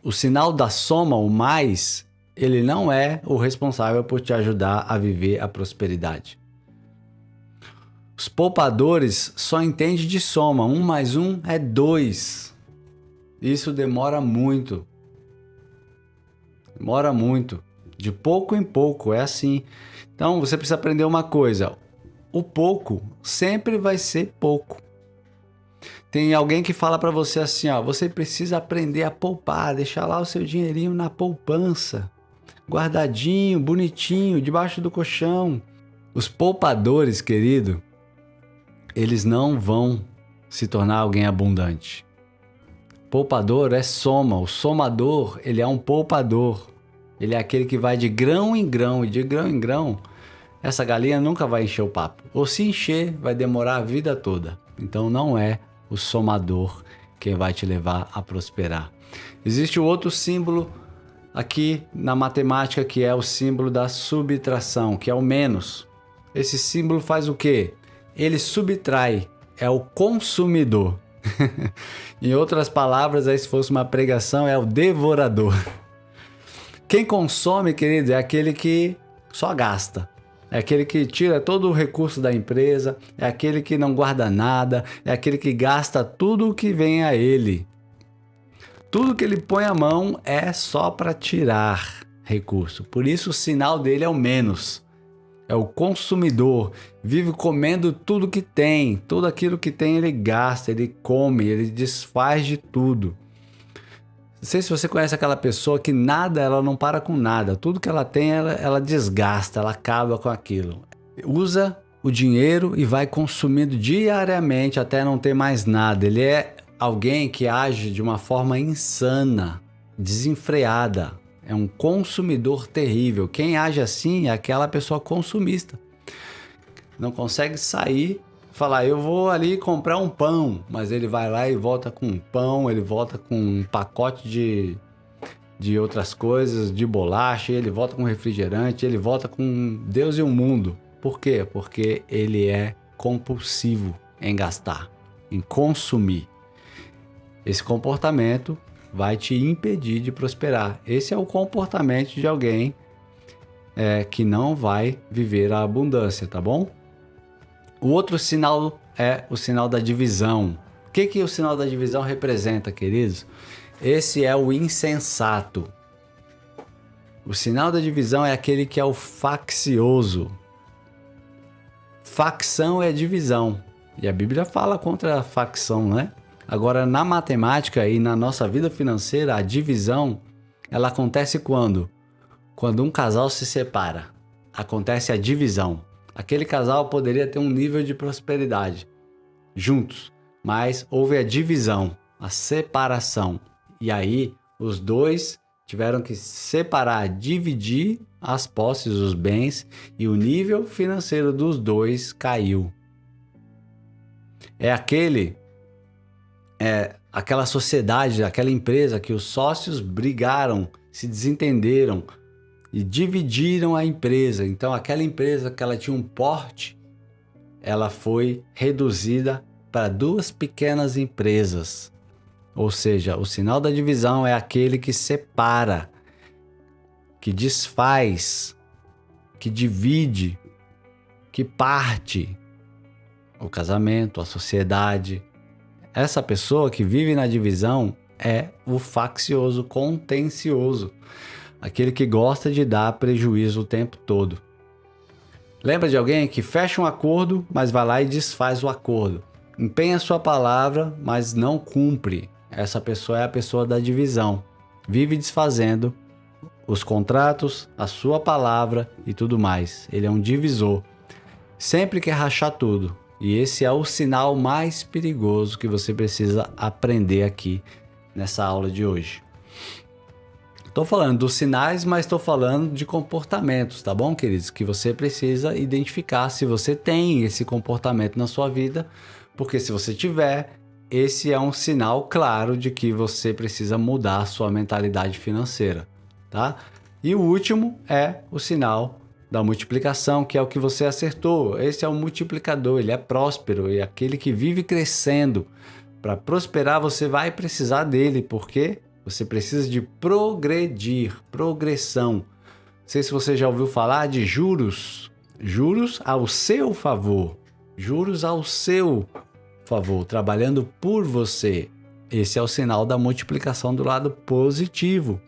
Speaker 1: o sinal da soma, o mais, ele não é o responsável por te ajudar a viver a prosperidade. Os poupadores só entendem de soma. 1 mais 1 é 2. Isso demora muito. Demora muito. De pouco em pouco, é assim. Então, você precisa aprender uma coisa. O pouco sempre vai ser pouco. Tem alguém que fala para você assim, ó, você precisa aprender a poupar, deixar lá o seu dinheirinho na poupança, guardadinho, bonitinho, debaixo do colchão. Os poupadores, querido, eles não vão se tornar alguém abundante. Poupador é soma, o somador, ele é um poupador. Ele é aquele que vai de grão em grão, e de grão em grão, essa galinha nunca vai encher o papo. Ou se encher, vai demorar a vida toda. Então não é o somador quem vai te levar a prosperar. Existe o outro símbolo aqui na matemática, que é o símbolo da subtração, que é o menos. Esse símbolo faz o quê? Ele subtrai, é o consumidor. Em outras palavras, aí se fosse uma pregação, é o devorador. Quem consome, querido, é aquele que só gasta. É aquele que tira todo o recurso da empresa, é aquele que não guarda nada, é aquele que gasta tudo o que vem a ele. Tudo que ele põe a mão é só para tirar recurso. Por isso o sinal dele é o menos. É o consumidor, vive comendo tudo que tem, tudo aquilo que tem ele gasta, ele come, ele desfaz de tudo. Não sei se você conhece aquela pessoa que nada, ela não para com nada, tudo que ela tem, ela desgasta, ela acaba com aquilo. Usa o dinheiro e vai consumindo diariamente até não ter mais nada. Ele é alguém que age de uma forma insana, desenfreada. É um consumidor terrível. Quem age assim é aquela pessoa consumista. Não consegue sair, falar, eu vou ali comprar um pão, mas ele vai lá e volta com um pão, ele volta com um pacote de outras coisas, de bolacha, ele volta com refrigerante, ele volta com Deus e o mundo. Por quê? Porque ele é compulsivo em gastar, em consumir. Esse comportamento vai te impedir de prosperar. Esse é o comportamento de alguém que não vai viver a abundância, tá bom? O outro sinal é o sinal da divisão. O que o sinal da divisão representa, queridos? Esse é o insensato. O sinal da divisão é aquele que é o faccioso. Facção é divisão. E a Bíblia fala contra a facção, né? Agora, na matemática e na nossa vida financeira, a divisão, ela acontece quando? Quando um casal se separa. Acontece a divisão. Aquele casal poderia ter um nível de prosperidade juntos, mas houve a divisão, a separação. E aí, os dois tiveram que separar, dividir as posses, os bens, e o nível financeiro dos dois caiu. É aquela sociedade, aquela empresa que os sócios brigaram, se desentenderam e dividiram a empresa. Então aquela empresa que ela tinha um porte, ela foi reduzida para 2 pequenas empresas. Ou seja, o sinal da divisão é aquele que separa, que desfaz, que divide, que parte o casamento, a sociedade. Essa pessoa que vive na divisão é o faccioso, contencioso, aquele que gosta de dar prejuízo o tempo todo. Lembra de alguém que fecha um acordo, mas vai lá e desfaz o acordo? Empenha sua palavra, mas não cumpre. Essa pessoa é a pessoa da divisão. Vive desfazendo os contratos, a sua palavra e tudo mais. Ele é um divisor. Sempre quer rachar tudo. E esse é o sinal mais perigoso que você precisa aprender aqui nessa aula de hoje. Estou falando dos sinais, mas estou falando de comportamentos, tá bom, queridos? Que você precisa identificar se você tem esse comportamento na sua vida, porque se você tiver, esse é um sinal claro de que você precisa mudar a sua mentalidade financeira, tá? E o último é o sinal da multiplicação, que é o que você acertou. Esse é o multiplicador, ele é próspero, é aquele que vive crescendo. Para prosperar, você vai precisar dele, porque você precisa de progredir, progressão. Não sei se você já ouviu falar de juros. Juros ao seu favor. Juros ao seu favor, trabalhando por você. Esse é o sinal da multiplicação do lado positivo.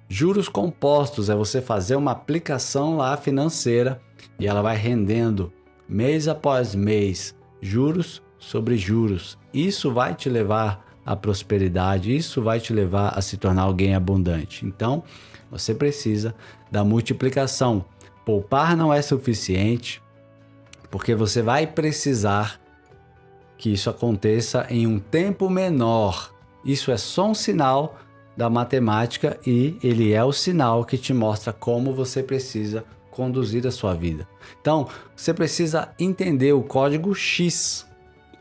Speaker 1: Juros compostos é você fazer uma aplicação lá financeira e ela vai rendendo mês após mês juros sobre juros. Isso vai te levar à prosperidade, isso vai te levar a se tornar alguém abundante. Então, você precisa da multiplicação. Poupar não é suficiente, porque você vai precisar que isso aconteça em um tempo menor. Isso é só um sinal da matemática e ele é o sinal que te mostra como você precisa conduzir a sua vida. Então, você precisa entender o código X.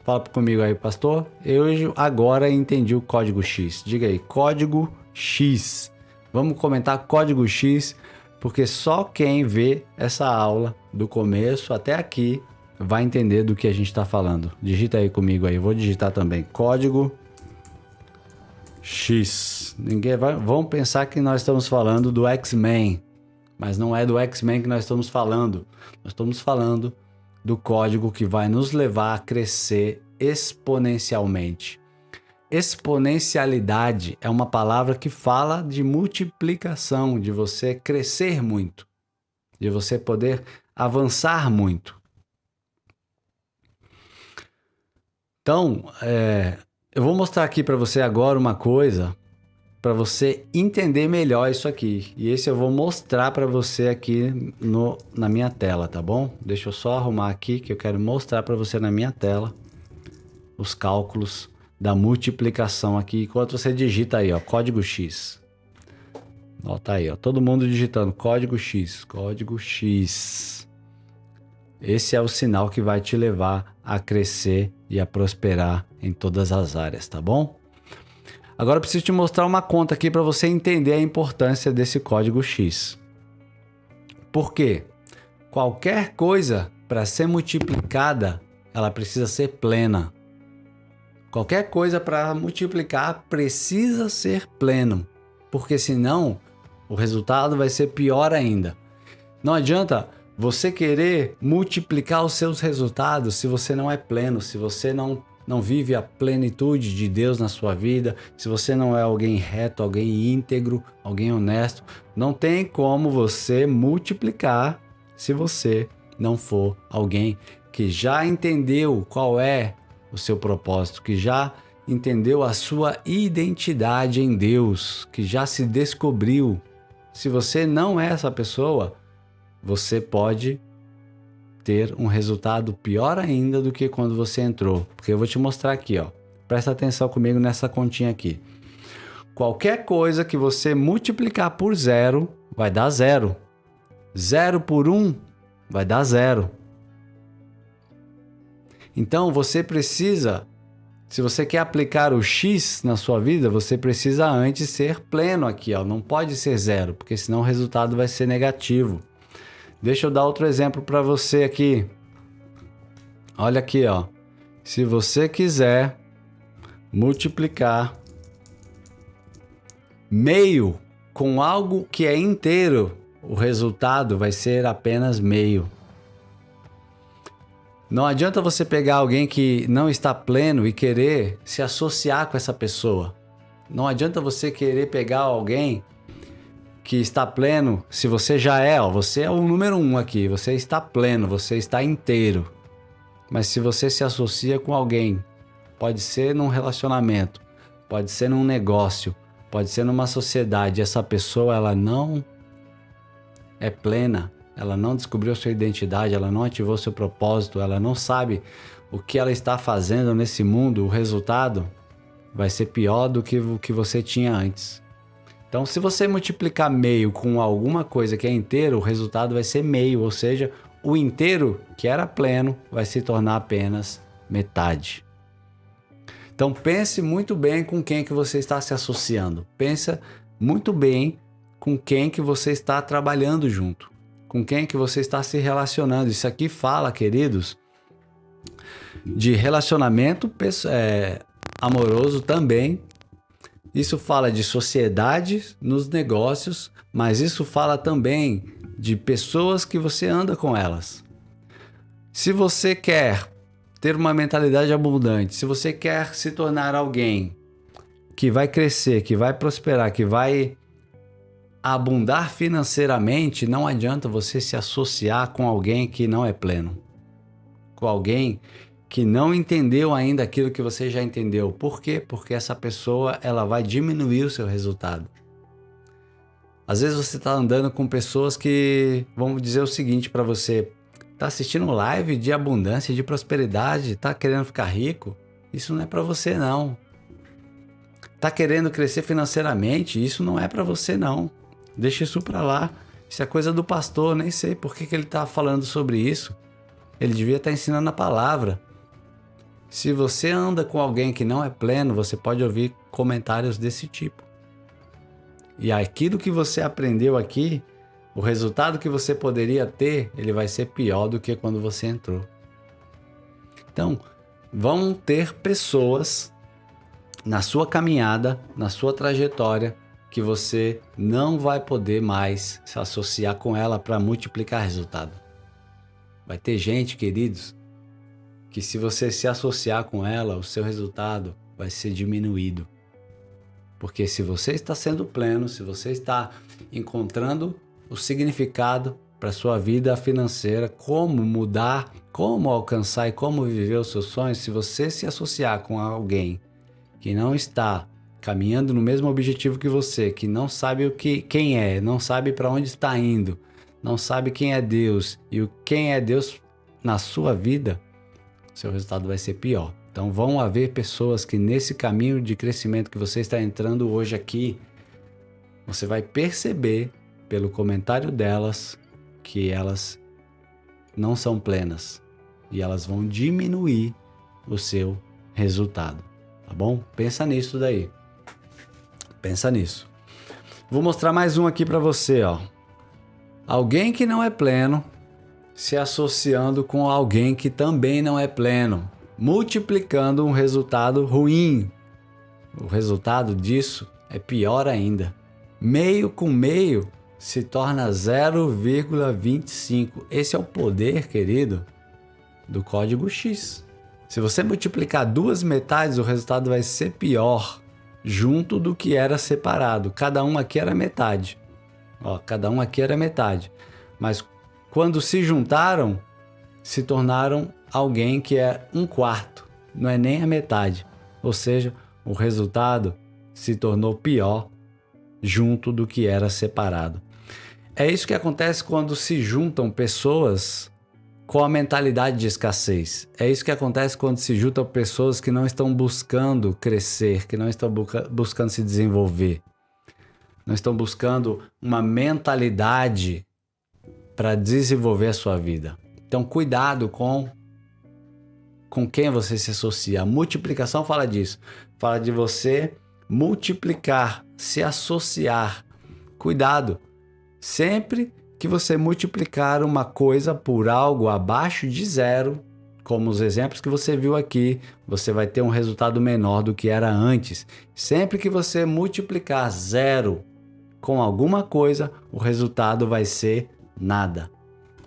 Speaker 1: Fala comigo aí, pastor. Eu agora entendi o código X. Diga aí, código X. Vamos comentar código X, porque só quem vê essa aula do começo até aqui vai entender do que a gente está falando. Digita aí comigo aí, eu vou digitar também. Código X. Vão pensar que nós estamos falando do X-Men, mas não é do X-Men que nós estamos falando. Nós estamos falando do código que vai nos levar a crescer exponencialmente. Exponencialidade é uma palavra que fala de multiplicação, de você crescer muito, de você poder avançar muito. Então, eu vou mostrar aqui para você agora uma coisa para você entender melhor isso aqui. E esse eu vou mostrar para você aqui na minha tela, tá bom? Deixa eu só arrumar aqui que eu quero mostrar para você na minha tela os cálculos da multiplicação aqui, enquanto você digita aí, ó, código X. Ó, tá aí, ó, todo mundo digitando código X, código X. Esse é o sinal que vai te levar a crescer e a prosperar em todas as áreas, tá bom? Agora eu preciso te mostrar uma conta aqui para você entender a importância desse código X. Por quê? Qualquer coisa para ser multiplicada, ela precisa ser plena. Qualquer coisa para multiplicar precisa ser pleno, porque senão o resultado vai ser pior ainda. Não adianta você querer multiplicar os seus resultados se você não é pleno, se você não vive a plenitude de Deus na sua vida, se você não é alguém reto, alguém íntegro, alguém honesto. Não tem como você multiplicar se você não for alguém que já entendeu qual é o seu propósito, que já entendeu a sua identidade em Deus, que já se descobriu. Se você não é essa pessoa, você pode ter um resultado pior ainda do que quando você entrou. Porque eu vou te mostrar aqui, ó. Presta atenção comigo nessa continha aqui. Qualquer coisa que você multiplicar por zero, vai dar zero. Zero por 1 vai dar zero. Então você precisa, se você quer aplicar o X na sua vida, você precisa antes ser pleno aqui, ó. Não pode ser zero, porque senão o resultado vai ser negativo. Deixa eu dar outro exemplo para você aqui. Olha aqui, ó. Se você quiser multiplicar meio com algo que é inteiro, o resultado vai ser apenas meio. Não adianta você pegar alguém que não está pleno e querer se associar com essa pessoa. Não adianta você querer pegar alguém que está pleno, se você já é, ó, você é o número 1 aqui, você está pleno, você está inteiro. Mas se você se associa com alguém, pode ser num relacionamento, pode ser num negócio, pode ser numa sociedade, essa pessoa ela não é plena, ela não descobriu sua identidade, ela não ativou seu propósito, ela não sabe o que ela está fazendo nesse mundo, o resultado vai ser pior do que o que você tinha antes. Então, se você multiplicar meio com alguma coisa que é inteiro, o resultado vai ser meio, ou seja, o inteiro, que era pleno, vai se tornar apenas metade. Então, pense muito bem com quem que você está se associando. Pensa muito bem com quem que você está trabalhando junto, com quem que você está se relacionando. Isso aqui fala, queridos, de relacionamento amoroso também. Isso fala de sociedade nos negócios, mas isso fala também de pessoas que você anda com elas. Se você quer ter uma mentalidade abundante, se você quer se tornar alguém que vai crescer, que vai prosperar, que vai abundar financeiramente, não adianta você se associar com alguém que não é pleno, com alguém que não entendeu ainda aquilo que você já entendeu. Por quê? Porque essa pessoa ela vai diminuir o seu resultado. Às vezes você está andando com pessoas que vão dizer o seguinte para você: está assistindo live de abundância, de prosperidade, está querendo ficar rico? Isso não é para você não. Está querendo crescer financeiramente? Isso não é para você não. Deixa isso para lá. Isso é coisa do pastor, nem sei por que ele está falando sobre isso. Ele devia estar ensinando a palavra. Se você anda com alguém que não é pleno, você pode ouvir comentários desse tipo. E aquilo que você aprendeu aqui, o resultado que você poderia ter, ele vai ser pior do que quando você entrou. Então, vão ter pessoas na sua caminhada, na sua trajetória, que você não vai poder mais se associar com ela para multiplicar resultado. Vai ter gente, queridos, que se você se associar com ela, o seu resultado vai ser diminuído. Porque se você está sendo pleno, se você está encontrando o significado para a sua vida financeira, como mudar, como alcançar e como viver os seus sonhos, se você se associar com alguém que não está caminhando no mesmo objetivo que você, que não sabe quem é, não sabe para onde está indo, não sabe quem é Deus e quem é Deus na sua vida, seu resultado vai ser pior. Então vão haver pessoas que nesse caminho de crescimento que você está entrando hoje aqui, você vai perceber pelo comentário delas que elas não são plenas e elas vão diminuir o seu resultado, tá bom? Pensa nisso daí. Pensa nisso. Vou mostrar mais um aqui para você, ó. Alguém que não é pleno se associando com alguém que também não é pleno, multiplicando um resultado ruim. O resultado disso é pior ainda. Meio com meio se torna 0,25. Esse é o poder, querido, do código X. Se você multiplicar duas metades, o resultado vai ser pior, junto do que era separado. Cada um aqui era metade. Ó, cada um aqui era metade. Mas quando se juntaram, se tornaram alguém que é um quarto, não é nem a metade. Ou seja, o resultado se tornou pior junto do que era separado. É isso que acontece quando se juntam pessoas com a mentalidade de escassez. É isso que acontece quando se juntam pessoas que não estão buscando crescer, que não estão buscando se desenvolver. Não estão buscando uma mentalidade para desenvolver a sua vida. Então, cuidado com quem você se associa. A multiplicação fala disso. Fala de você multiplicar, se associar. Cuidado. Sempre que você multiplicar uma coisa por algo abaixo de zero, como os exemplos que você viu aqui, você vai ter um resultado menor do que era antes. Sempre que você multiplicar zero com alguma coisa, o resultado vai ser nada.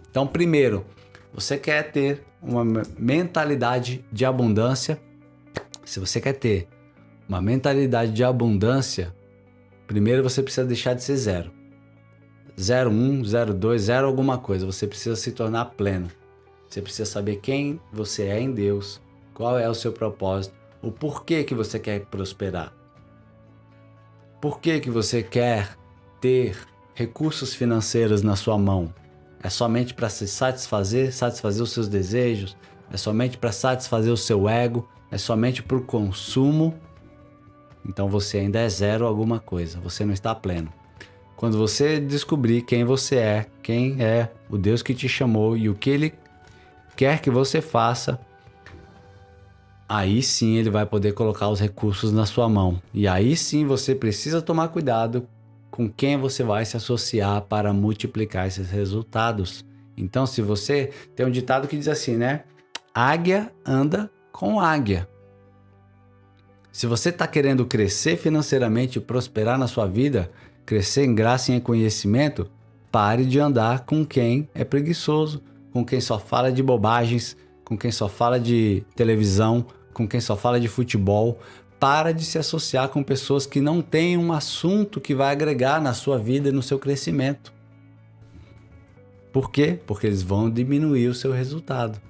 Speaker 1: Então, primeiro, você quer ter uma mentalidade de abundância? Se você quer ter uma mentalidade de abundância, primeiro você precisa deixar de ser zero. 0,1, 0,2, 0 alguma coisa. Você precisa se tornar pleno. Você precisa saber quem você é em Deus, qual é o seu propósito, o porquê que você quer prosperar. Por que você quer ter recursos financeiros na sua mão? É somente para se satisfazer os seus desejos? É somente para satisfazer o seu ego? É somente para o consumo? Então você ainda é zero alguma coisa, você não está pleno. Quando você descobrir quem é o Deus que te chamou e o que Ele quer que você faça, aí sim Ele vai poder colocar os recursos na sua mão. E aí sim você precisa tomar cuidado com quem você vai se associar para multiplicar esses resultados. Então, se você tem um ditado que diz assim, né? Águia anda com águia. Se você está querendo crescer financeiramente e prosperar na sua vida, crescer em graça e em conhecimento, pare de andar com quem é preguiçoso, com quem só fala de bobagens, com quem só fala de televisão, com quem só fala de futebol. Para de se associar com pessoas que não têm um assunto que vai agregar na sua vida e no seu crescimento. Por quê? Porque eles vão diminuir o seu resultado.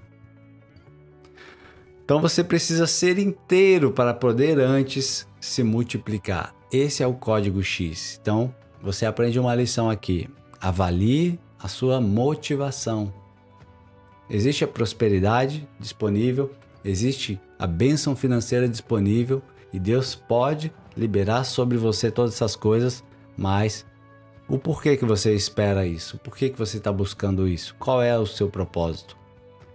Speaker 1: Então você precisa ser inteiro para poder antes se multiplicar. Esse é o código X. Então você aprende uma lição aqui. Avalie a sua motivação. Existe a prosperidade disponível, existe a bênção financeira disponível e Deus pode liberar sobre você todas essas coisas, mas o porquê que você espera isso? Por que você está buscando isso? Qual é o seu propósito?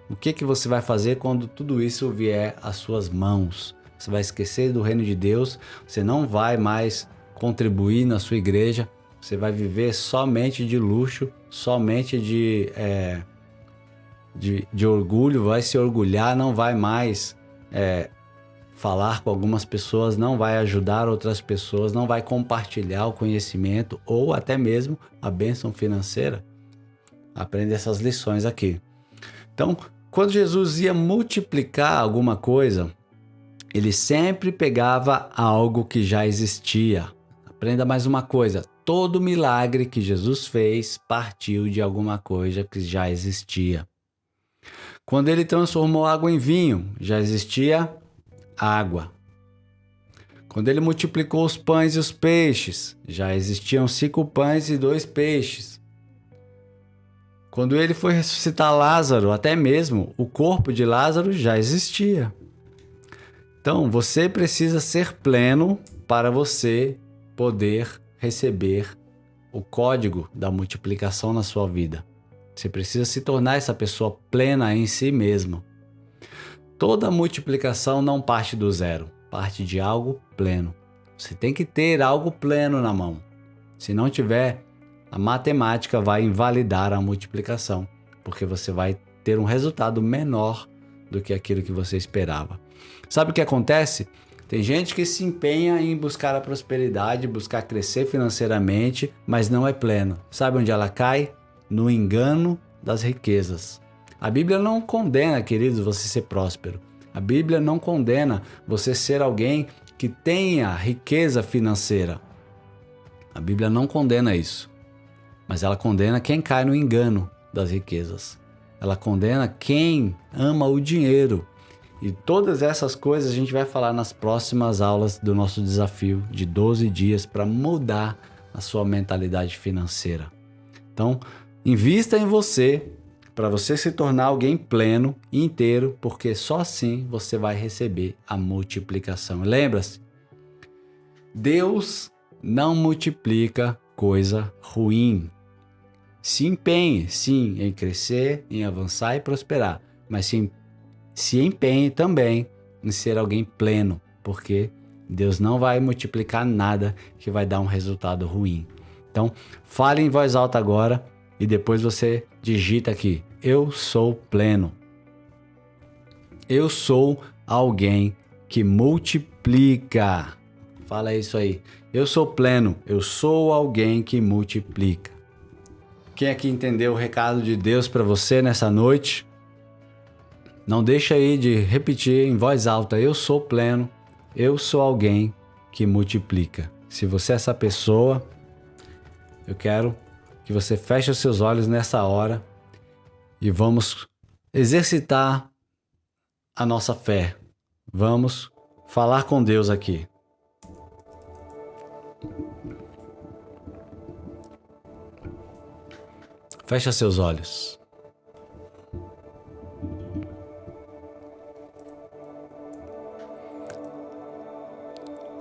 Speaker 1: O que você vai fazer quando tudo isso vier às suas mãos? Você vai esquecer do reino de Deus, você não vai mais contribuir na sua igreja, você vai viver somente de luxo, somente de orgulho, vai se orgulhar, não vai mais falar com algumas pessoas, não vai ajudar outras pessoas, não vai compartilhar o conhecimento ou até mesmo a bênção financeira. Aprende essas lições aqui. Então, quando Jesus ia multiplicar alguma coisa, ele sempre pegava algo que já existia. Aprenda mais uma coisa, todo milagre que Jesus fez partiu de alguma coisa que já existia. Quando ele transformou água em vinho, já existia água. Quando ele multiplicou os pães e os peixes, já existiam 5 pães e 2 peixes. Quando ele foi ressuscitar Lázaro, até mesmo o corpo de Lázaro já existia. Então, você precisa ser pleno para você poder receber o código da multiplicação na sua vida. Você precisa se tornar essa pessoa plena em si mesmo. Toda multiplicação não parte do zero, parte de algo pleno. Você tem que ter algo pleno na mão. Se não tiver, a matemática vai invalidar a multiplicação, porque você vai ter um resultado menor do que aquilo que você esperava. Sabe o que acontece? Tem gente que se empenha em buscar a prosperidade, buscar crescer financeiramente, mas não é pleno. Sabe onde ela cai? No engano das riquezas. A Bíblia não condena, queridos, você ser próspero. A Bíblia não condena você ser alguém que tenha riqueza financeira. A Bíblia não condena isso. Mas ela condena quem cai no engano das riquezas. Ela condena quem ama o dinheiro. E todas essas coisas a gente vai falar nas próximas aulas do nosso desafio de 12 dias para mudar a sua mentalidade financeira. Então, invista em você para você se tornar alguém pleno e inteiro, porque só assim você vai receber a multiplicação. Lembra-se, Deus não multiplica coisa ruim. Se empenhe, sim, em crescer, em avançar e prosperar, mas se empenhe também em ser alguém pleno, porque Deus não vai multiplicar nada que vai dar um resultado ruim. Então, fale em voz alta agora e depois você digita aqui: eu sou pleno. Eu sou alguém que multiplica. Fala isso aí. Eu sou pleno. Eu sou alguém que multiplica. Quem aqui entendeu o recado de Deus para você nessa noite? Não deixa aí de repetir em voz alta: eu sou pleno, eu sou alguém que multiplica. Se você é essa pessoa, eu quero que você feche os seus olhos nessa hora e vamos exercitar a nossa fé. Vamos falar com Deus aqui. Fecha seus olhos.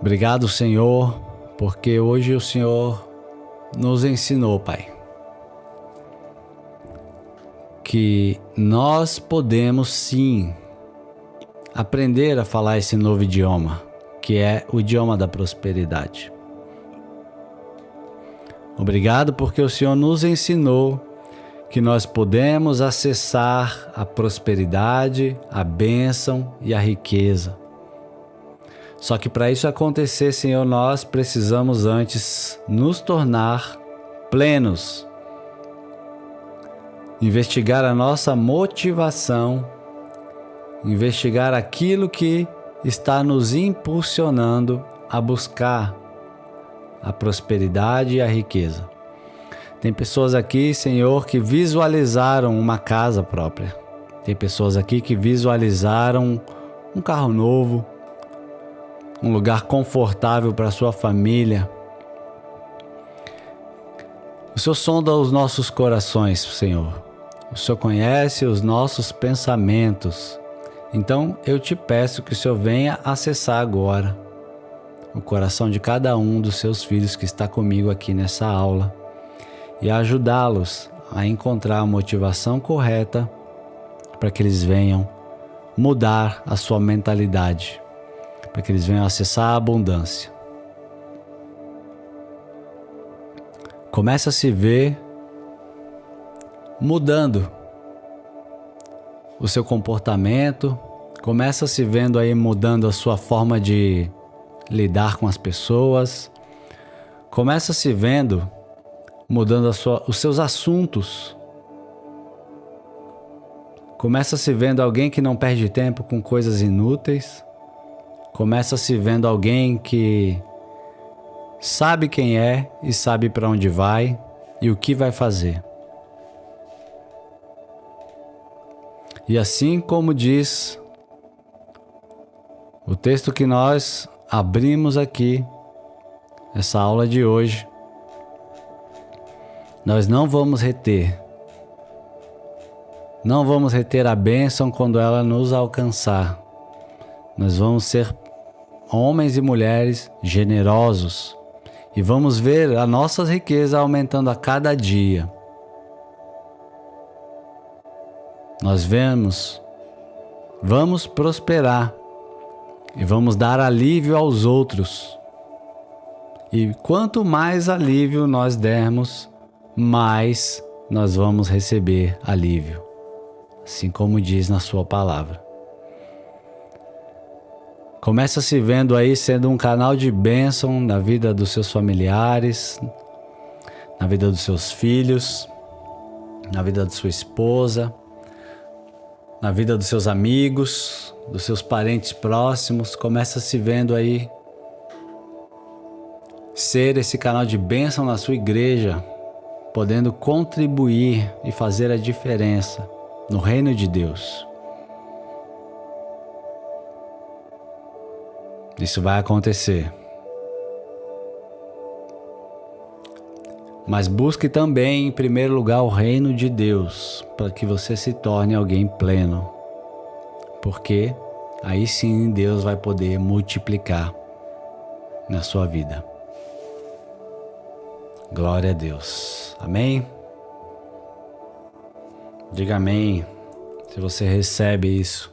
Speaker 1: Obrigado, Senhor, porque hoje o Senhor nos ensinou, Pai, que nós podemos sim aprender a falar esse novo idioma, que é o idioma da prosperidade. Obrigado porque o Senhor nos ensinou que nós podemos acessar a prosperidade, a bênção e a riqueza. Só que para isso acontecer, Senhor, nós precisamos antes nos tornar plenos. Investigar a nossa motivação, investigar aquilo que está nos impulsionando a buscar a prosperidade e a riqueza. Tem pessoas aqui, Senhor, que visualizaram uma casa própria. Tem pessoas aqui que visualizaram um carro novo, um lugar confortável para sua família. O Senhor sonda os nossos corações, Senhor. O Senhor conhece os nossos pensamentos. Então eu te peço que o Senhor venha acessar agora o coração de cada um dos seus filhos que está comigo aqui nessa aula e ajudá-los a encontrar a motivação correta para que eles venham mudar a sua mentalidade, para que eles venham acessar a abundância. Começa a se ver mudando o seu comportamento, começa a se vendo aí mudando a sua forma de lidar com as pessoas, começa a se vendo mudando os seus assuntos, começa a se vendo alguém que não perde tempo com coisas inúteis, começa a se vendo alguém que sabe quem é e sabe para onde vai e o que vai fazer. E assim como diz o texto que nós abrimos aqui, essa aula de hoje, nós não vamos reter a bênção quando ela nos alcançar. Nós vamos ser homens e mulheres generosos e vamos ver a nossa riqueza aumentando a cada dia. Nós vamos prosperar e vamos dar alívio aos outros. E quanto mais alívio nós dermos, mais nós vamos receber alívio, assim como diz na sua palavra. Começa se vendo aí sendo um canal de bênção na vida dos seus familiares, na vida dos seus filhos, na vida da sua esposa, na vida dos seus amigos, dos seus parentes próximos. Começa se vendo aí ser esse canal de bênção na sua igreja, podendo contribuir e fazer a diferença no reino de Deus. Isso vai acontecer. Mas busque também em primeiro lugar o reino de Deus, para que você se torne alguém pleno. Porque aí sim Deus vai poder multiplicar na sua vida. Glória a Deus. Amém? Diga amém se você recebe isso.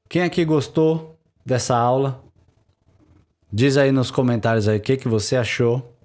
Speaker 1: Quem aqui gostou dessa aula? Diz aí nos comentários aí o que você achou.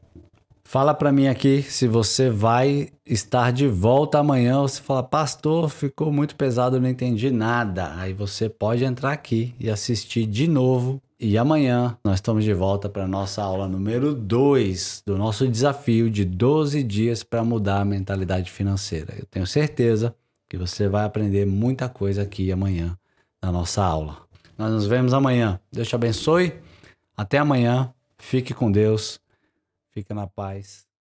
Speaker 1: Fala para mim aqui se você vai estar de volta amanhã ou se fala, pastor, ficou muito pesado, eu não entendi nada. Aí você pode entrar aqui e assistir de novo. E amanhã nós estamos de volta para a nossa aula número 2 do nosso desafio de 12 dias para mudar a mentalidade financeira. Eu tenho certeza que você vai aprender muita coisa aqui amanhã na nossa aula. Nós nos vemos amanhã. Deus te abençoe. Até amanhã. Fique com Deus. Fica na paz.